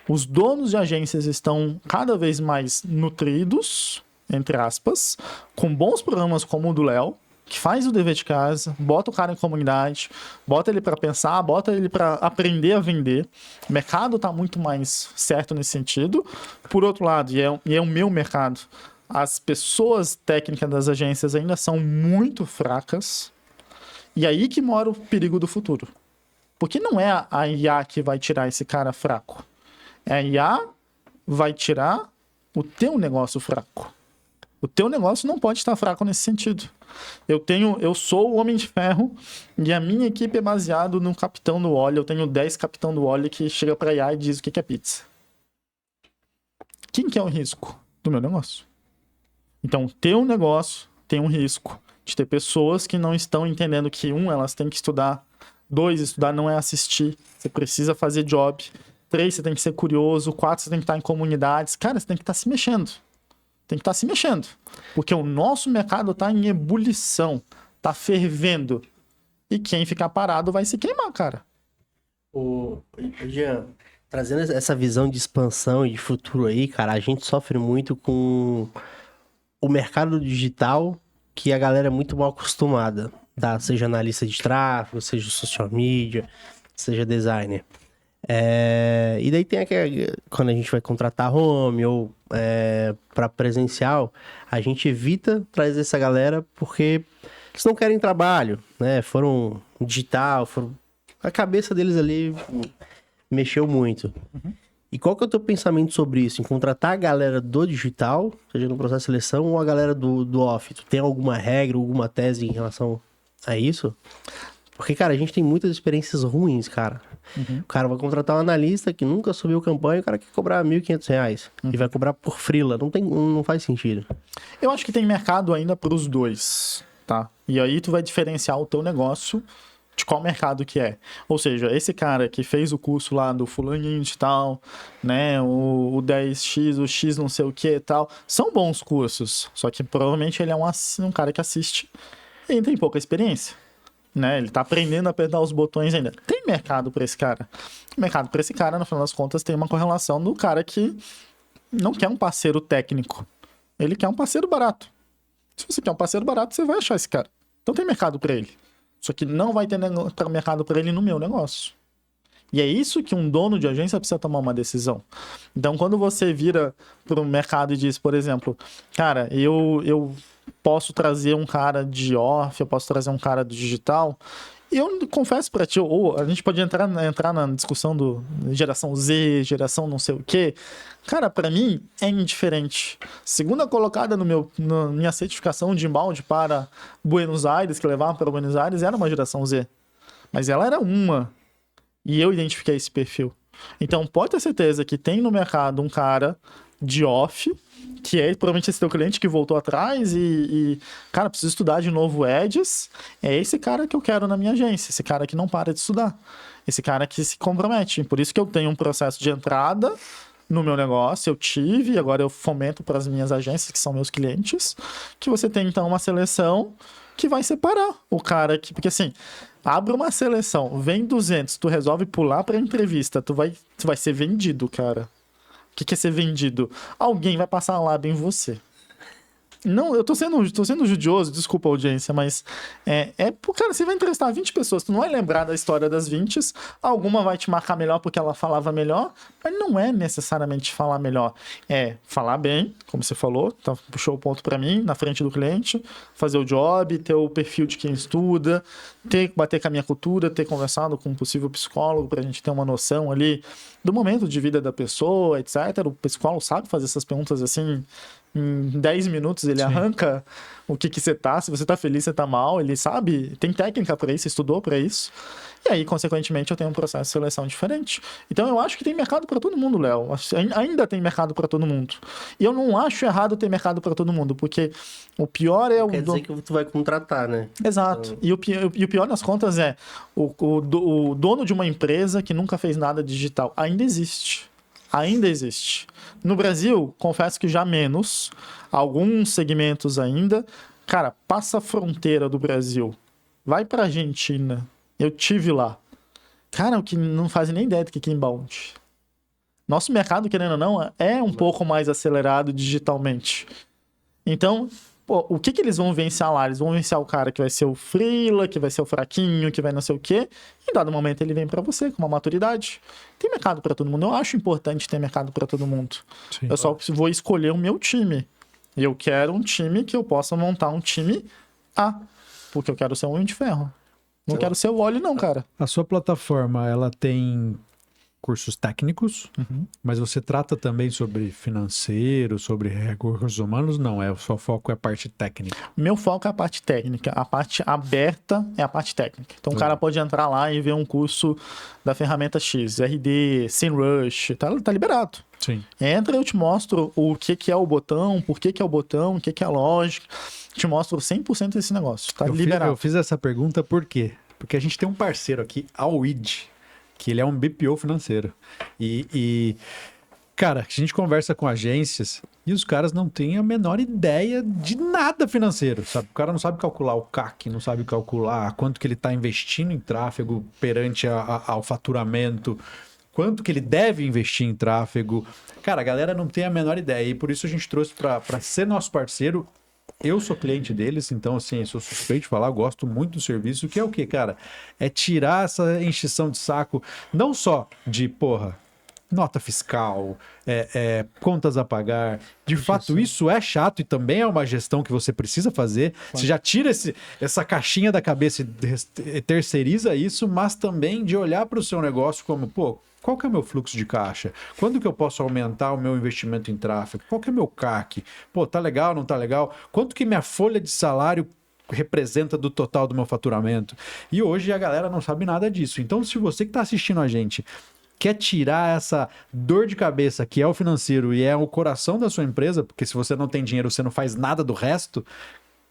os donos de agências estão cada vez mais nutridos, entre aspas, com bons programas como o do Léo, que faz o dever de casa, bota o cara em comunidade, bota ele para pensar, bota ele para aprender a vender. O mercado está muito mais certo nesse sentido. Por outro lado, e é o meu mercado, as pessoas técnicas das agências ainda são muito fracas. E aí que mora o perigo do futuro. Porque não é a IA que vai tirar esse cara fraco. A IA vai tirar o teu negócio fraco. O teu negócio não pode estar fraco nesse sentido. Eu sou o Homem de Ferro e a minha equipe é baseada no capitão do Wall-E. Eu tenho 10 capitão do Wall-E que chega para a IA e diz o que é pizza. Quem que é o risco do meu negócio? Então, o teu negócio tem um risco de ter pessoas que não estão entendendo que, elas têm que estudar. 2, estudar não é assistir. Você precisa fazer job. 3, você tem que ser curioso. 4, você tem que estar em comunidades. Cara, você tem que estar se mexendo. tem que estar se mexendo. Porque o nosso mercado está em ebulição, está fervendo. E quem ficar parado vai se queimar, cara. Jean, trazendo essa visão de expansão e de futuro aí, cara, a gente sofre muito com o mercado digital, que a galera é muito mal acostumada, tá? Seja analista de tráfego, seja social media, seja designer. E daí tem quando a gente vai contratar home ou para presencial, a gente evita trazer essa galera porque eles não querem trabalho, né? Foram digital, a cabeça deles ali mexeu muito. E qual que é o teu pensamento sobre isso? Em contratar a galera do digital, seja no processo de seleção, ou a galera do off? Tu tem alguma regra, alguma tese em relação a isso? Porque, cara, a gente tem muitas experiências ruins, cara. O cara vai contratar um analista que nunca subiu campanha, o cara quer cobrar R$1.500 e vai cobrar por freela. Não faz sentido. Eu acho que tem mercado ainda para os dois, tá? E aí tu vai diferenciar o teu negócio de qual mercado que é. Ou seja, esse cara que fez o curso lá do fulaninho de tal, né, o 10X, o X não sei o que e tal, são bons cursos, só que provavelmente ele é um cara que assiste e tem pouca experiência, né, ele tá aprendendo a apertar os botões ainda. Tem mercado para esse cara. O mercado para esse cara, no final das contas, tem uma correlação do cara que não quer um parceiro técnico, ele quer um parceiro barato. Se você quer um parceiro barato, você vai achar esse cara. Então tem mercado para ele. Só que não vai ter mercado para ele no meu negócio. E é isso que um dono de agência precisa tomar uma decisão. Então, quando você vira para o mercado e diz, por exemplo, cara, eu posso trazer um cara de off, eu posso trazer um cara do digital, e eu confesso para ti, ou a gente pode entrar na discussão do geração Z, geração não sei o quê. Cara, para mim é indiferente. Segunda colocada na minha certificação de inbound para Buenos Aires, que levava para Buenos Aires, era uma geração Z. Mas ela era uma. E eu identifiquei esse perfil. Então pode ter certeza que tem no mercado um cara de off, que é provavelmente esse teu cliente que voltou atrás cara, preciso estudar de novo Ads. É esse cara que eu quero na minha agência, esse cara que não para de estudar, esse cara que se compromete. Por isso que eu tenho um processo de entrada no meu negócio, eu tive, e agora eu fomento para as minhas agências, que são meus clientes, que você tem então uma seleção que vai separar o cara que, porque assim, abre uma seleção, vem 200, tu resolve pular para entrevista, tu vai ser vendido, cara. O que é ser vendido? Alguém vai passar a lábia em você. Não, eu tô sendo judioso, desculpa a audiência, mas cara, você vai entrevistar 20 pessoas, tu não vai lembrar da história das 20, alguma vai te marcar melhor porque ela falava melhor, mas não é necessariamente falar melhor, é falar bem, como você falou, tá, puxou o ponto pra mim, na frente do cliente, fazer o job, ter o perfil de quem estuda, bater com a minha cultura, ter conversado com um possível psicólogo pra gente ter uma noção ali do momento de vida da pessoa, etc. O psicólogo sabe fazer essas perguntas assim, em 10 minutos ele arranca o que você tá, se você tá feliz, você tá mal, ele sabe, tem técnica pra isso, estudou pra isso. E aí, consequentemente, eu tenho um processo de seleção diferente. Então, eu acho que tem mercado para todo mundo, Léo. Ainda tem mercado para todo mundo. E eu não acho errado ter mercado para todo mundo, porque o pior é o... Quer dizer que tu vai contratar, né? Exato. E o pior nas contas é o dono de uma empresa que nunca fez nada digital. Ainda existe. Ainda existe. No Brasil, confesso que já menos. Alguns segmentos ainda. Cara, passa a fronteira do Brasil. Vai pra Argentina. Eu tive lá. Cara, o que não fazem nem ideia do que é inbound. Nosso mercado, querendo ou não, é um pouco mais acelerado digitalmente. Então, o que eles vão vencer lá? Eles vão vencer o cara que vai ser o freela, que vai ser o fraquinho, que vai não sei o quê. Em dado momento ele vem para você com uma maturidade. Tem mercado para todo mundo. Eu acho importante ter mercado para todo mundo. Sim, eu só vou escolher o meu time. E eu quero um time que eu possa montar um time A. Porque eu quero ser um Homem de Ferro. Não quero ser o Wally, não, cara. A sua plataforma, ela tem cursos técnicos, mas você trata também sobre financeiro, sobre recursos humanos? Não, o seu foco é a parte técnica. Meu foco é a parte técnica. A parte aberta é a parte técnica. Então, o cara pode entrar lá e ver um curso da ferramenta X, RD, SEMrush, tá liberado. Sim. Entra e eu te mostro o que é o botão, por que é o botão, o que é a lógica. Te mostro 100% desse negócio. Tá liberado. Eu fiz essa pergunta por quê? Porque a gente tem um parceiro aqui, a Weed, que ele é um BPO financeiro. E Cara, a gente conversa com agências e os caras não têm a menor ideia de nada financeiro, sabe? O cara não sabe calcular o CAC, não sabe calcular quanto que ele está investindo em tráfego perante ao faturamento, quanto que ele deve investir em tráfego. Cara, a galera não tem a menor ideia e por isso a gente trouxe para ser nosso parceiro. Eu sou cliente deles, então, assim, sou suspeito de falar, gosto muito do serviço, que é o quê, cara? É tirar essa encheção de saco, não só de, nota fiscal, contas a pagar. De fato, isso é chato e também é uma gestão que você precisa fazer. Você já tira essa caixinha da cabeça e terceiriza isso, mas também de olhar para o seu negócio como, qual que é o meu fluxo de caixa? Quando que eu posso aumentar o meu investimento em tráfego? Qual que é o meu CAC? Tá legal, não tá legal? Quanto que minha folha de salário representa do total do meu faturamento? E hoje a galera não sabe nada disso. Então, se você que está assistindo a gente quer tirar essa dor de cabeça que é o financeiro e é o coração da sua empresa, porque se você não tem dinheiro, você não faz nada do resto,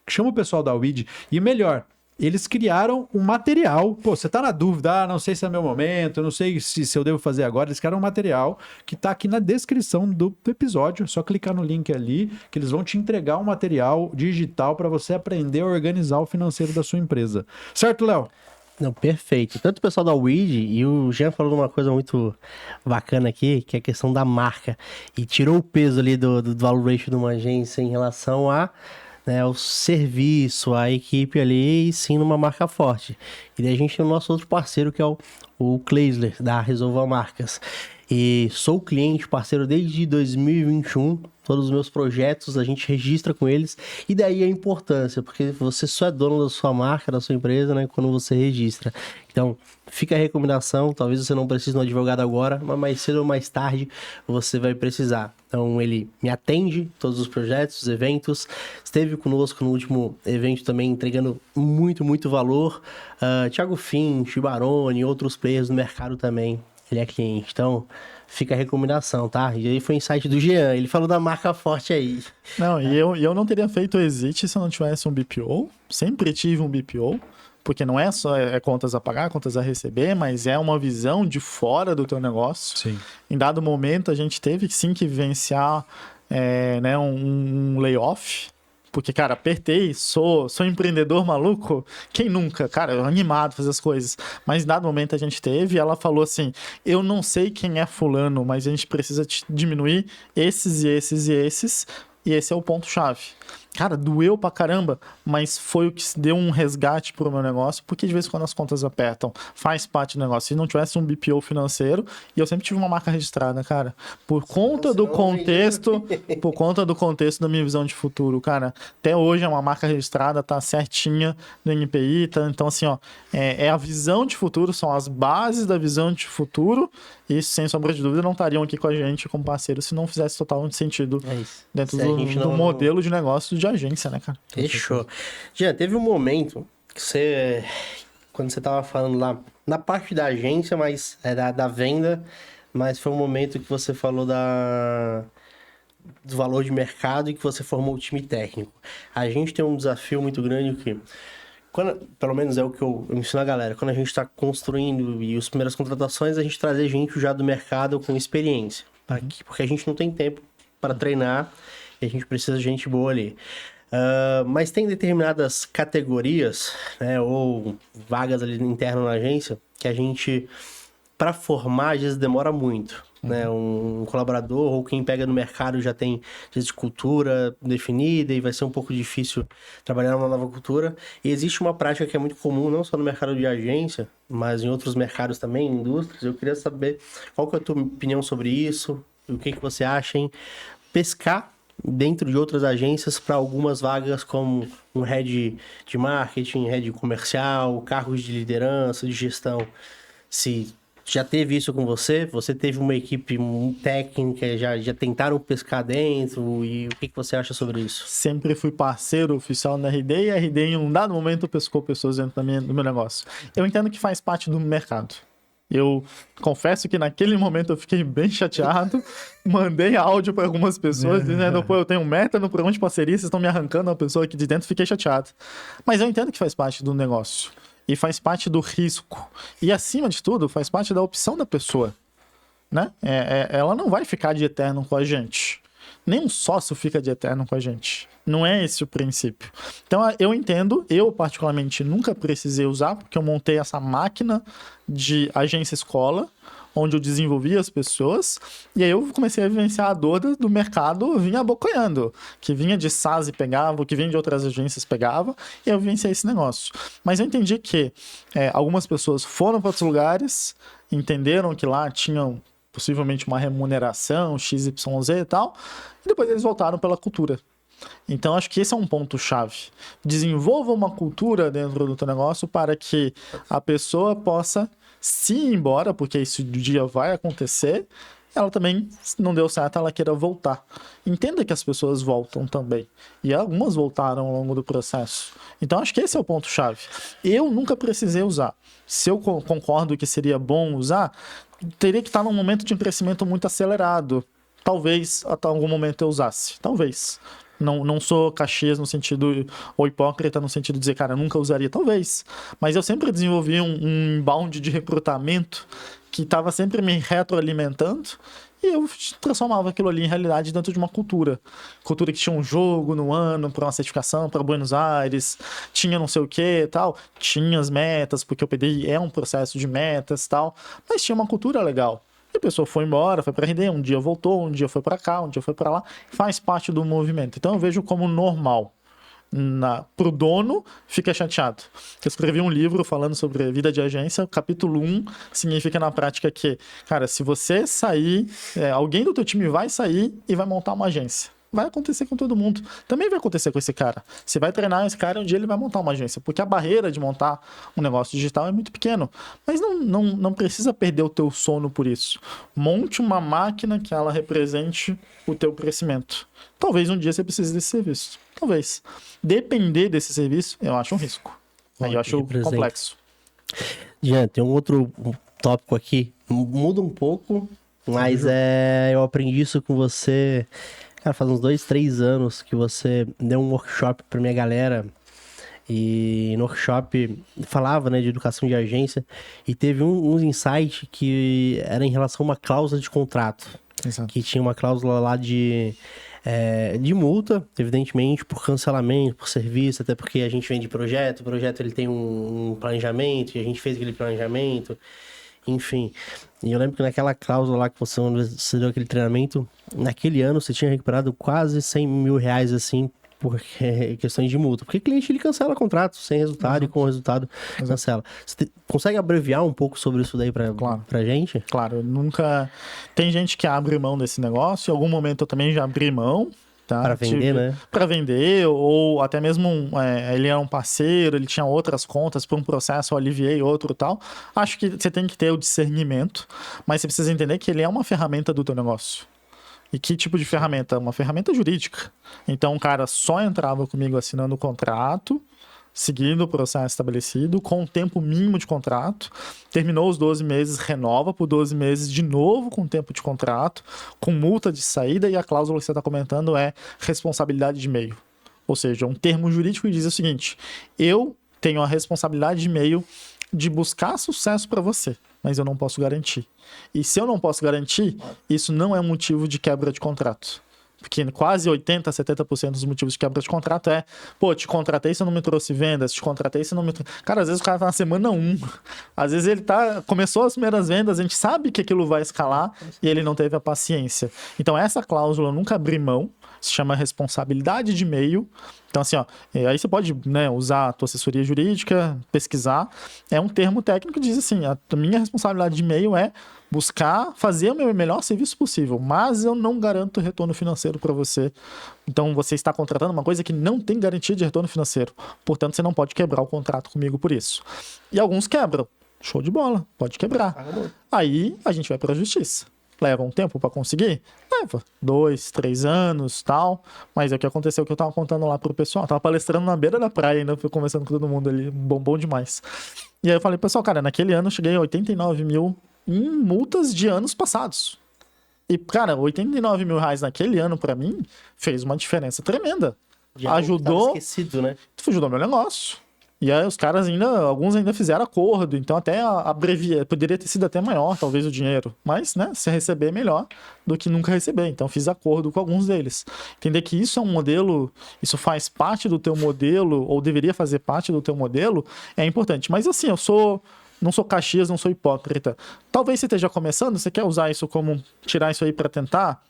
chama o pessoal da Weed. E melhor, eles criaram um material. Você tá na dúvida, não sei se é meu momento, não sei se eu devo fazer agora. Eles criaram um material que tá aqui na descrição do episódio. É só clicar no link ali que eles vão te entregar um material digital para você aprender a organizar o financeiro da sua empresa. Certo, Léo? Não, perfeito. Tanto o pessoal da Weed e o Jean falou uma coisa muito bacana aqui, que é a questão da marca. E tirou o peso ali do valor ratio de uma agência em relação a, né, o serviço, a equipe ali, e sim numa marca forte. E daí a gente tem o nosso outro parceiro, que é o Kleisler, da Resolva Marcas. E sou cliente, parceiro desde 2021. Todos os meus projetos a gente registra com eles. E daí a importância, porque você só é dono da sua marca, da sua empresa, né, quando você registra. Então, fica a recomendação. Talvez você não precise de um advogado agora, mas mais cedo ou mais tarde você vai precisar. Então, ele me atende todos os projetos, os eventos. Esteve conosco no último evento também, entregando muito, muito valor. Thiago Finch, Baroni, outros players do mercado também. Ele é cliente, então fica a recomendação, tá? E aí foi o insight do Jean, ele falou da marca forte aí. Não, e eu não teria feito o Exit se eu não tivesse um BPO, sempre tive um BPO, porque não é só contas a pagar, contas a receber, mas é uma visão de fora do teu negócio. Sim. Em dado momento, a gente teve sim que vivenciar né, um layoff, porque, cara, apertei, sou empreendedor maluco, quem nunca? Cara, eu animado fazer as coisas. Mas, em dado momento, a gente teve e ela falou assim, eu não sei quem é fulano, mas a gente precisa diminuir esses e esses e esses, e esse é o ponto-chave. Cara, doeu pra caramba, mas foi o que deu um resgate pro meu negócio, porque de vez em quando as contas apertam, faz parte do negócio. Se não tivesse um BPO financeiro, e eu sempre tive uma marca registrada, cara, por conta do contexto da minha visão de futuro, cara, até hoje é uma marca registrada, tá certinha no NPI, tá? Então assim, ó, é a visão de futuro, são as bases da visão de futuro, e sem sombra de dúvida não estariam aqui com a gente como parceiro se não fizesse total sentido dentro do modelo de negócio de agência, né, cara? Fechou. Jean, teve um momento que você, quando você tava falando lá, na parte da agência, mas da venda, mas foi um momento que você falou do valor de mercado e que você formou o time técnico. A gente tem um desafio muito grande que, pelo menos é o que eu ensino a galera, quando a gente está construindo e as primeiras contratações, a gente trazer gente já do mercado com experiência, porque a gente não tem tempo para treinar e a gente precisa de gente boa ali. Mas tem determinadas categorias, né, ou vagas ali internas na agência, que a gente, para formar, às vezes demora muito. Né? Um colaborador ou quem pega no mercado já tem às vezes, cultura definida e vai ser um pouco difícil trabalhar numa nova cultura. E existe uma prática que é muito comum, não só no mercado de agência, mas em outros mercados também, indústrias. Eu queria saber qual que é a tua opinião sobre isso, o que você acha em pescar dentro de outras agências para algumas vagas como um head de marketing, head comercial, cargos de liderança, de gestão. Se já teve isso com você? Você teve uma equipe técnica, já tentaram pescar dentro? E o que você acha sobre isso? Sempre fui parceiro oficial na RD e a RD em um dado momento pescou pessoas dentro do meu negócio. Eu entendo que faz parte do mercado. Eu confesso que naquele momento eu fiquei bem chateado, mandei áudio para algumas pessoas dizendo, pô, eu tenho um meta no programa de parceria, vocês estão me arrancando uma pessoa aqui de dentro, fiquei chateado. Mas eu entendo que faz parte do negócio e faz parte do risco. E acima de tudo, faz parte da opção da pessoa. né? Ela não vai ficar de eterno com a gente. Nem um sócio fica de eterno com a gente. Não é esse o princípio. Então, eu entendo, eu particularmente nunca precisei usar, porque eu montei essa máquina de agência escola, onde eu desenvolvia as pessoas, e aí eu comecei a vivenciar a dor do mercado, vinha abocanhando, que vinha de SaaS e pegava, o que vinha de outras agências pegava, e eu vivenciei esse negócio. Mas eu entendi que algumas pessoas foram para outros lugares, entenderam que lá tinham possivelmente uma remuneração, XYZ e tal, e depois eles voltaram pela cultura. Então, acho que esse é um ponto-chave. Desenvolva uma cultura dentro do teu negócio para que a pessoa possa se ir embora, porque esse dia vai acontecer, ela também, se não deu certo, ela queira voltar. Entenda que as pessoas voltam também. E algumas voltaram ao longo do processo. Então, acho que esse é o ponto-chave. Eu nunca precisei usar. Se eu concordo que seria bom usar, teria que estar num momento de um crescimento muito acelerado. Talvez, até algum momento eu usasse. Talvez. Não sou Caxias no sentido, ou hipócrita no sentido de dizer, cara, nunca usaria, talvez. Mas eu sempre desenvolvi um inbound de recrutamento que estava sempre me retroalimentando e eu transformava aquilo ali em realidade dentro de uma cultura. Cultura que tinha um jogo no ano para uma certificação para Buenos Aires, tinha não sei o que e tal, tinha as metas, porque o PDI é um processo de metas e tal, mas tinha uma cultura legal. A pessoa foi embora, foi para RD, um dia voltou, um dia foi para cá, um dia foi para lá, faz parte do movimento. Então eu vejo como normal. Pro dono, fica chateado. Eu escrevi um livro falando sobre vida de agência, capítulo 1 significa na prática que, cara, se você sair, alguém do teu time vai sair e vai montar uma agência. Vai acontecer com todo mundo. Também vai acontecer com esse cara. Você vai treinar esse cara, um dia ele vai montar uma agência. Porque a barreira de montar um negócio digital é muito pequeno. Mas não precisa perder o teu sono por isso. Monte uma máquina que ela represente o teu crescimento. Talvez um dia você precise desse serviço. Talvez. Depender desse serviço, eu acho um risco. Aí eu acho complexo. Jean, tem um outro tópico aqui. Muda um pouco, mas eu aprendi isso com você... Cara, faz uns 2, 3 anos que você deu um workshop pra minha galera e no workshop falava, né, de educação de agência e teve uns insights que era em relação a uma cláusula de contrato. Exato. Que tinha uma cláusula lá de multa, evidentemente, por cancelamento, por serviço, até porque a gente vende projeto, o projeto ele tem um planejamento e a gente fez aquele planejamento. Enfim, e eu lembro que naquela cláusula lá que você deu aquele treinamento, naquele ano você tinha recuperado quase 100 mil reais, assim, por questões de multa. Porque o cliente, ele cancela contrato sem resultado e com o resultado cancela. Você consegue abreviar um pouco sobre isso daí pra gente? Claro, nunca... Tem gente que abre mão desse negócio, em algum momento eu também já abri mão. Tá? Para vender, né? Para vender, ou até mesmo ele era um parceiro, ele tinha outras contas para um processo, eu aliviei outro e tal. Acho que você tem que ter o discernimento, mas você precisa entender que ele é uma ferramenta do teu negócio. E que tipo de ferramenta? Uma ferramenta jurídica. Então o cara só entrava comigo assinando o contrato, seguindo o processo estabelecido, com um tempo mínimo de contrato, terminou os 12 meses, renova por 12 meses de novo com tempo de contrato, com multa de saída, e a cláusula que você está comentando é responsabilidade de meio. Ou seja, um termo jurídico que diz o seguinte: eu tenho a responsabilidade de meio de buscar sucesso para você, mas eu não posso garantir. E se eu não posso garantir, isso não é motivo de quebra de contrato. Porque quase 80%, 70% dos motivos de quebra de contrato te contratei, você não me trouxe vendas, te contratei, você não me trouxe... Cara, às vezes o cara tá na semana 1, às vezes ele começou as primeiras vendas, a gente sabe que aquilo vai escalar e ele não teve a paciência. Então essa cláusula eu nunca abri mão, se chama responsabilidade de meio. Então assim, aí você pode, né, usar a tua assessoria jurídica, pesquisar. É um termo técnico que diz assim, a minha responsabilidade de meio é buscar fazer o meu melhor serviço possível, mas eu não garanto retorno financeiro para você. Então você está contratando uma coisa que não tem garantia de retorno financeiro. Portanto, você não pode quebrar o contrato comigo por isso. E alguns quebram. Show de bola, pode quebrar. Aí a gente vai para a justiça. Leva um tempo para conseguir? Leva 2, 3 anos, tal. Mas é o que aconteceu que eu tava contando lá pro pessoal. Eu tava palestrando na beira da praia ainda, fui conversando com todo mundo ali, bom demais. E aí eu falei, pessoal, cara, naquele ano eu cheguei a 89 mil em multas de anos passados. E, cara, 89 mil reais naquele ano, pra mim, fez uma diferença tremenda. Ajudou. Esquecido, né? Ajudou meu negócio. E aí os caras alguns ainda fizeram acordo, então até poderia ter sido até maior, talvez, o dinheiro. Mas, né, se receber é melhor do que nunca receber. Então fiz acordo com alguns deles. Entender que isso é um modelo, isso faz parte do teu modelo, ou deveria fazer parte do teu modelo, é importante. Mas assim, não sou Caxias, não sou hipócrita. Talvez você esteja começando, você quer usar isso como, tirar isso aí para tentar?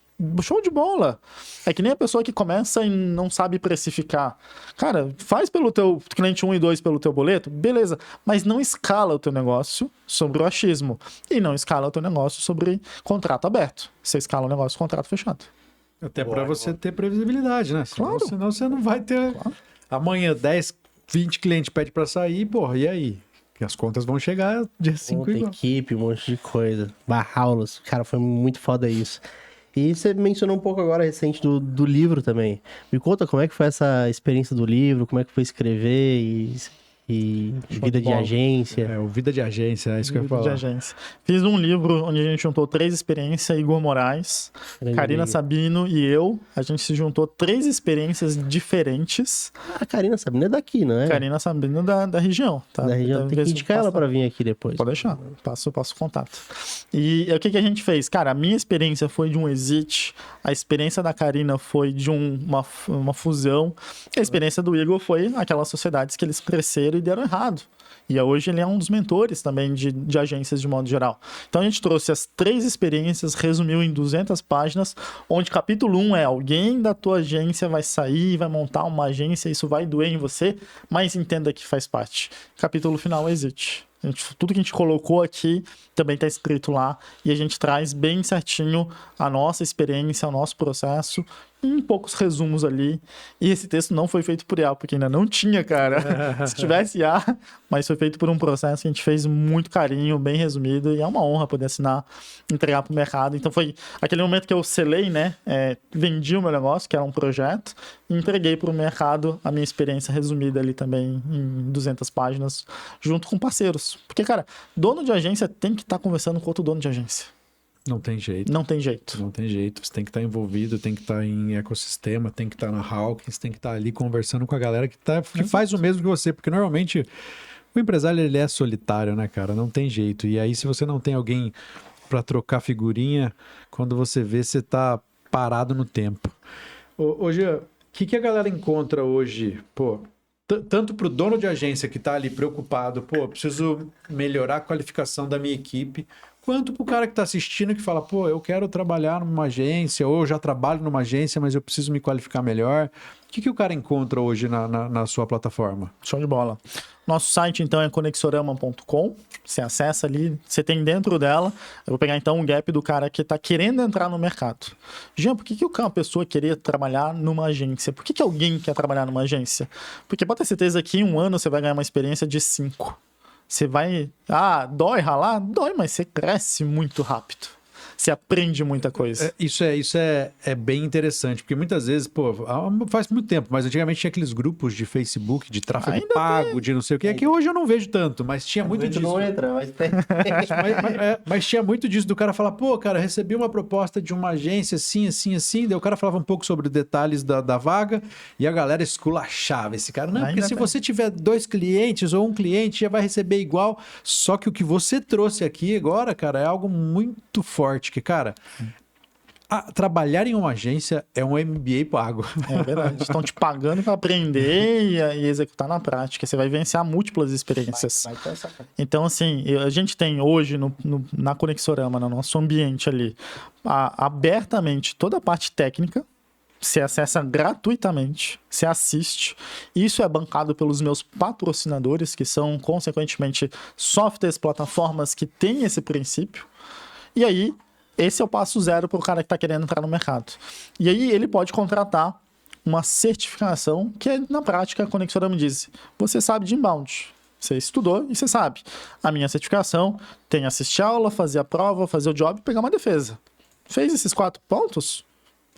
Show de bola. É que nem a pessoa que começa e não sabe precificar. Cara, faz pelo teu cliente 1 e 2 pelo teu boleto, beleza. Mas não escala o teu negócio sobre o achismo. E não escala o teu negócio sobre contrato aberto. Você escala o negócio contrato fechado. Até para você ter previsibilidade, né? Claro. Senão você não vai ter... Claro. Amanhã 10, 20 clientes pedem para sair, porra, e aí? Que as contas vão chegar dia 5 igual. Equipe, um monte de coisa. Aulas. Cara, foi muito foda isso. E você mencionou um pouco agora recente do livro também. Me conta como é que foi essa experiência do livro, como é que foi escrever e vida de agência. O Vida de Agência, é isso que eu ia falar. De agência. Fiz um livro onde a gente juntou 3 experiências, Igor Moraes, Karina Sabino e eu. A gente se juntou 3 experiências diferentes. A Karina Sabino é daqui, não é? Karina Sabino da região. Tá? Da região. Tem que indicar ela pra vir aqui depois. Pode deixar, passo o contato. E o que a gente fez? Cara, a minha experiência foi de um exit, a experiência da Karina foi de uma fusão, a experiência do Igor foi aquelas sociedades que eles cresceram e deram errado. E hoje ele é um dos mentores também de agências de modo geral. Então a gente trouxe as 3 experiências, resumiu em 200 páginas, onde capítulo 1 é alguém da tua agência vai sair, vai montar uma agência, isso vai doer em você, mas entenda que faz parte. Capítulo final, exit. Tudo que a gente colocou aqui também está escrito lá e a gente traz bem certinho a nossa experiência, o nosso processo em poucos resumos ali. E esse texto não foi feito por IA, porque ainda não tinha, cara. Se tivesse IA, mas foi feito por um processo que a gente fez muito carinho, bem resumido, e é uma honra poder assinar, entregar para o mercado. Então foi aquele momento que eu selei, né? Vendi o meu negócio, que era um projeto, e entreguei para o mercado a minha experiência resumida ali também em 200 páginas, junto com parceiros. Porque, cara, dono de agência tem que estar conversando com outro dono de agência. Não tem jeito. Não tem jeito. Não tem jeito. Você tem que estar envolvido, tem que estar em ecossistema, tem que estar na Hawkins, tem que estar ali conversando com a galera que faz o mesmo que você. Porque normalmente o empresário ele é solitário, né, cara? Não tem jeito. E aí, se você não tem alguém para trocar figurinha, quando você vê, você tá parado no tempo. Hoje, o que a galera encontra hoje? Pô, tanto para o dono de agência que tá ali preocupado, pô, preciso melhorar a qualificação da minha equipe, quanto pro cara que tá assistindo que fala, pô, eu quero trabalhar numa agência, ou eu já trabalho numa agência, mas eu preciso me qualificar melhor. O que o cara encontra hoje na sua plataforma? Show de bola. Nosso site, então, é conexorama.com. Você acessa ali, você tem dentro dela. Eu vou pegar, então, um gap do cara que está querendo entrar no mercado. Jean, por que uma pessoa queria trabalhar numa agência? Por que alguém quer trabalhar numa agência? Porque pode ter certeza que em 1 ano você vai ganhar uma experiência de 5. Você vai... dói ralar? Dói, mas você cresce muito rápido. Você aprende muita coisa. Isso é bem interessante, porque muitas vezes, pô, faz muito tempo, mas antigamente tinha aqueles grupos de Facebook, de tráfego Ainda pago, tem. de não sei o que, é que hoje eu não vejo tanto, mas tinha muito disso. Não entra, mas tem. Mas tinha muito disso do cara falar, pô, cara, recebi uma proposta de uma agência assim, assim, assim, daí o cara falava um pouco sobre detalhes da vaga e a galera esculachava esse cara. Não, porque se você tiver 2 clientes ou 1 cliente, já vai receber igual, só que o que você trouxe aqui agora, cara, é algo muito forte. Que, cara, trabalhar em uma agência é um MBA pago. É verdade. Estão te pagando para aprender e executar na prática. Você vai vivenciar múltiplas experiências. Então, assim, a gente tem hoje na Conexorama, no nosso ambiente ali, abertamente toda a parte técnica. Você acessa gratuitamente, você assiste. Isso é bancado pelos meus patrocinadores, que são, consequentemente, softwares, plataformas que têm esse princípio. E aí, esse é o passo 0 para o cara que está querendo entrar no mercado. E aí ele pode contratar uma certificação que, na prática, a Conexorama diz, você sabe de inbound. Você estudou e você sabe. A minha certificação tem assistir a aula, fazer a prova, fazer o job e pegar uma defesa. Fez esses 4 pontos?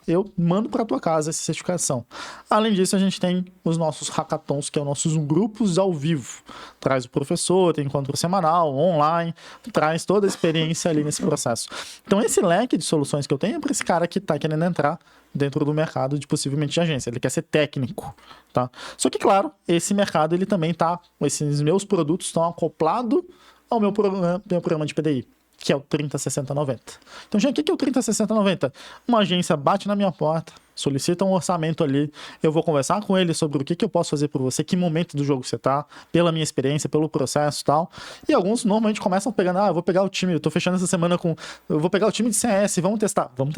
Eu mando para tua casa essa certificação. Além disso, a gente tem os nossos hackathons, que são nossos grupos ao vivo. Traz o professor, tem encontro semanal, online, traz toda a experiência ali nesse processo. Então, esse leque de soluções que eu tenho é para esse cara que está querendo entrar dentro do mercado de possivelmente de agência. Ele quer ser técnico, tá? Só que, claro, esse mercado, ele também tá... Esses meus produtos estão acoplados ao meu programa de PDI, que é o 306090. Então, gente, o que é o 306090? Uma agência bate na minha porta, solicita um orçamento ali, eu vou conversar com ele sobre o que eu posso fazer por você, que momento do jogo você tá, pela minha experiência, pelo processo e tal. E alguns normalmente começam pegando, eu vou pegar o time, eu tô fechando essa semana com, eu vou pegar o time de CS, vamos testar. Vamos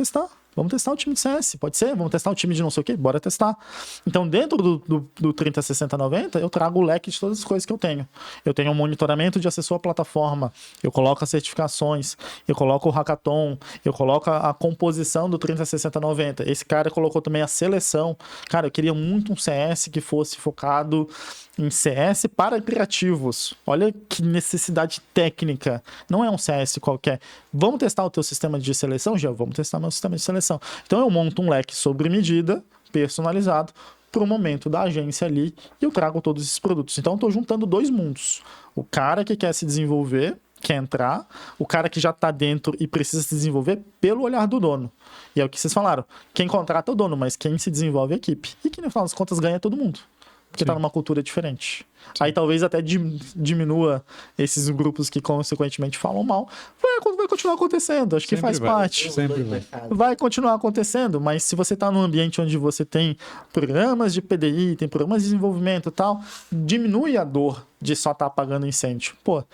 testar o time de CS, pode ser, vamos testar o time de não sei o que, bora testar. Então, dentro do 306090, eu trago o leque de todas as coisas que eu tenho. Eu tenho um monitoramento de acessor à plataforma, eu coloco as certificações, eu coloco o hackathon, eu coloco a composição do 306090. Esse cara colocou também a seleção. Cara, eu queria muito um CS que fosse focado em CS para criativos. Olha que necessidade técnica. Não é um CS qualquer. Vamos testar o teu sistema de seleção? Já vamos testar meu sistema de seleção. Então eu monto um leque sobre medida, personalizado, para o momento da agência ali, e eu trago todos esses produtos. Então eu estou juntando dois mundos. O cara que quer se desenvolver, quer entrar, o cara que já está dentro e precisa se desenvolver pelo olhar do dono. E é o que vocês falaram. Quem contrata é o dono, mas quem se desenvolve é a equipe. E que no final das contas ganha todo mundo. Porque está numa cultura diferente. Sim. Aí talvez até diminua esses grupos que consequentemente falam mal. Vai continuar acontecendo. Acho que faz parte. Sempre vai continuar acontecendo, mas se você está num ambiente onde você tem programas de PDI, tem programas de desenvolvimento e tal, diminui a dor de só estar apagando incêndio. Pô,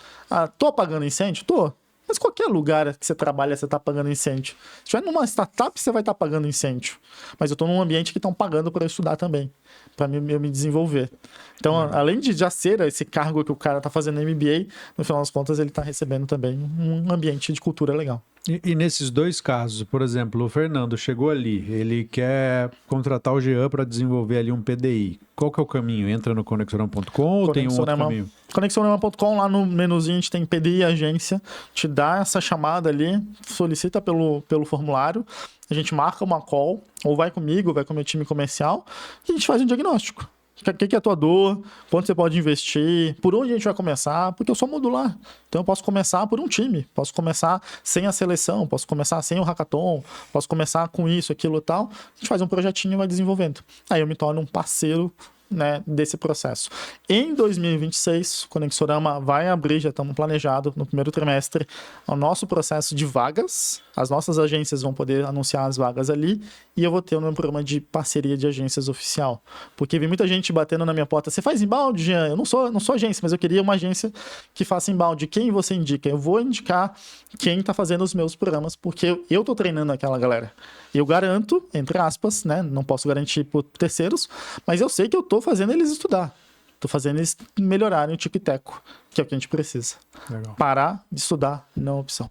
tô apagando incêndio? Tô. Mas qualquer lugar que você trabalha, você está pagando incêndio. Se estiver numa startup, você vai estar pagando incêndio. Mas eu estou num ambiente que estão pagando para eu estudar também, para eu me desenvolver. Então, além de já ser esse cargo que o cara está fazendo MBA, no final das contas, ele está recebendo também um ambiente de cultura legal. E nesses dois casos, por exemplo, o Fernando chegou ali, ele quer contratar o Jean para desenvolver ali um PDI. Qual que é o caminho? Entra no conexorama.com ou tem um outro caminho? Conexorama.com, lá no menuzinho a gente tem PDI agência, te dá essa chamada ali, solicita pelo formulário, a gente marca uma call, ou vai comigo, ou vai com o meu time comercial, e a gente faz um diagnóstico. O que é a tua dor? Quanto você pode investir? Por onde a gente vai começar? Porque eu sou modular. Então eu posso começar por um time. Posso começar sem a seleção. Posso começar sem o hackathon. Posso começar com isso, aquilo e tal. A gente faz um projetinho e vai desenvolvendo. Aí eu me torno um parceiro, né, desse processo. Em 2026, o Conexorama vai abrir, já estamos planejado no primeiro trimestre, o nosso processo de vagas. As nossas agências vão poder anunciar as vagas ali e eu vou ter o meu programa de parceria de agências oficial. Porque vi muita gente batendo na minha porta. Você faz inbound, Jean? Eu não sou agência, mas eu queria uma agência que faça inbound. Quem você indica? Eu vou indicar quem está fazendo os meus programas, porque eu estou treinando aquela galera. Eu garanto, entre aspas, né? Não posso garantir por terceiros, mas eu sei que eu estou fazendo eles estudar. Estou fazendo eles melhorarem o tic-teco, que é o que a gente precisa. Legal. Parar de estudar não é opção.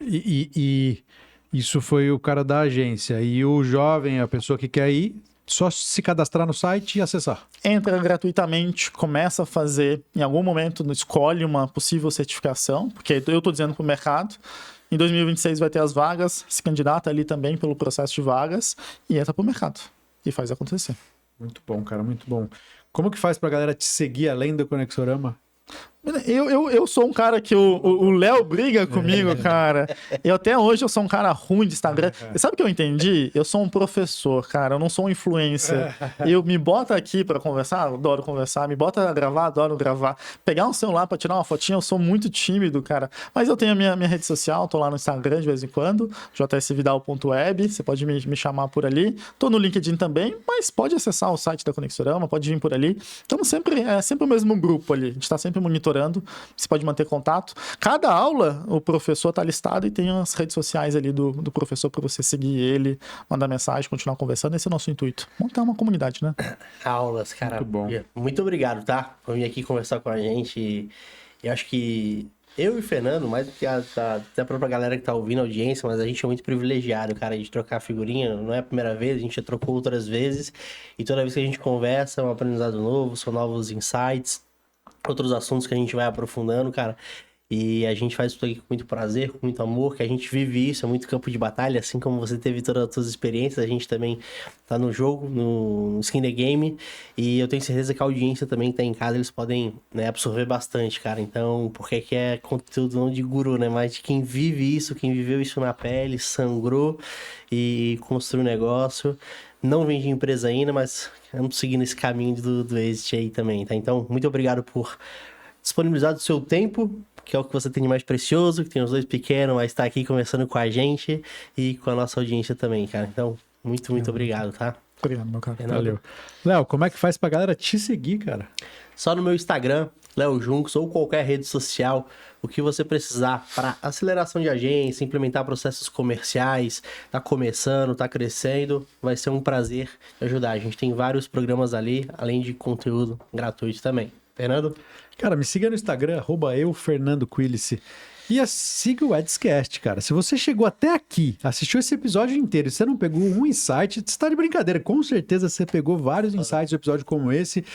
E isso foi o cara da agência. E o jovem, a pessoa que quer ir, só se cadastrar no site e acessar. Entra gratuitamente, começa a fazer, em algum momento, escolhe uma possível certificação, porque eu estou dizendo para o mercado. Em 2026 vai ter as vagas, se candidata ali também pelo processo de vagas e entra para o mercado. E faz acontecer. Muito bom, cara, muito bom. Como que faz pra galera te seguir além do Conexorama? Eu sou um cara que o Léo briga comigo, cara. Até hoje eu sou um cara ruim de Instagram. E sabe o que eu entendi? Eu sou um professor, cara. Eu não sou um influencer. Eu me boto aqui pra conversar, adoro conversar. Me bota a gravar, adoro gravar. Pegar um celular pra tirar uma fotinha, eu sou muito tímido, cara. Mas eu tenho a minha rede social, tô lá no Instagram de vez em quando, jsvidal.web. Você pode me chamar por ali. Tô no LinkedIn também, mas pode acessar o site da Conexorama, pode vir por ali. Estamos sempre o mesmo grupo ali. A gente tá sempre monitorando. Você pode manter contato. Cada aula, o professor está listado e tem as redes sociais ali do professor para você seguir ele, mandar mensagem, continuar conversando. Esse é o nosso intuito. Montar uma comunidade, né? Aulas, cara. Muito bom. Muito obrigado, tá? Por vir aqui conversar com a gente. Eu acho que eu e o Fernando, mais do que a própria galera que tá ouvindo a audiência, mas a gente é muito privilegiado, cara, de trocar figurinha. Não é a primeira vez, a gente já trocou outras vezes. E toda vez que a gente conversa, é um aprendizado novo, são novos insights, outros assuntos que a gente vai aprofundando, cara. E a gente faz isso aqui com muito prazer, com muito amor, que a gente vive isso, é muito campo de batalha, assim como você teve todas as suas experiências, a gente também tá no jogo, no Skin the Game, e eu tenho certeza que a audiência também que tá em casa, eles podem, né, absorver bastante, cara. Então, porque aqui é conteúdo não de guru, né, mas de quem vive isso, quem viveu isso na pele, sangrou e construiu um negócio. Não vende empresa ainda, mas vamos seguir nesse caminho do exit aí também, tá? Então, muito obrigado por disponibilizar o seu tempo, que é o que você tem de mais precioso, que tem os dois pequenos, mas tá aqui conversando com a gente e com a nossa audiência também, cara. Então, muito obrigado, tá? Obrigado, meu cara. Valeu. Léo, como é que faz pra galera te seguir, cara? Só no meu Instagram, Léo Juncos, ou qualquer rede social, o que você precisar para aceleração de agência, implementar processos comerciais, tá começando, tá crescendo, vai ser um prazer te ajudar. A gente tem vários programas ali, além de conteúdo gratuito também. Fernando? Cara, me siga no Instagram, @Fernando Quilici. E siga o Edscast, cara. Se você chegou até aqui, assistiu esse episódio inteiro e você não pegou um insight, você tá de brincadeira. Com certeza você pegou vários insights de episódio como esse.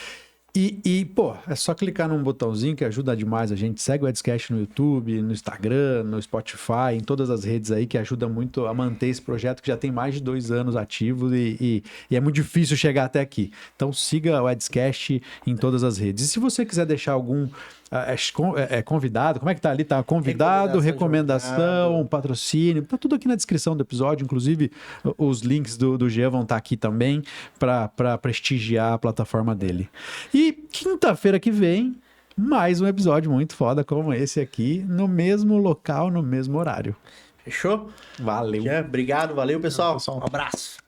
Pô, é só clicar num botãozinho que ajuda demais a gente. Segue o Edscast no YouTube, no Instagram, no Spotify, em todas as redes aí, que ajuda muito a manter esse projeto que já tem mais de 2 anos ativo e é muito difícil chegar até aqui. Então siga o Edscast em todas as redes. E se você quiser deixar algum convidado, como é que tá ali? Tá convidado, recomendação, patrocínio, tá tudo aqui na descrição do episódio, inclusive os links do Jean vão estar aqui também para prestigiar a plataforma dele. E quinta-feira que vem, mais um episódio muito foda como esse aqui, no mesmo local, no mesmo horário. Fechou? Valeu. Obrigado, valeu, pessoal. Pessoal. Um abraço.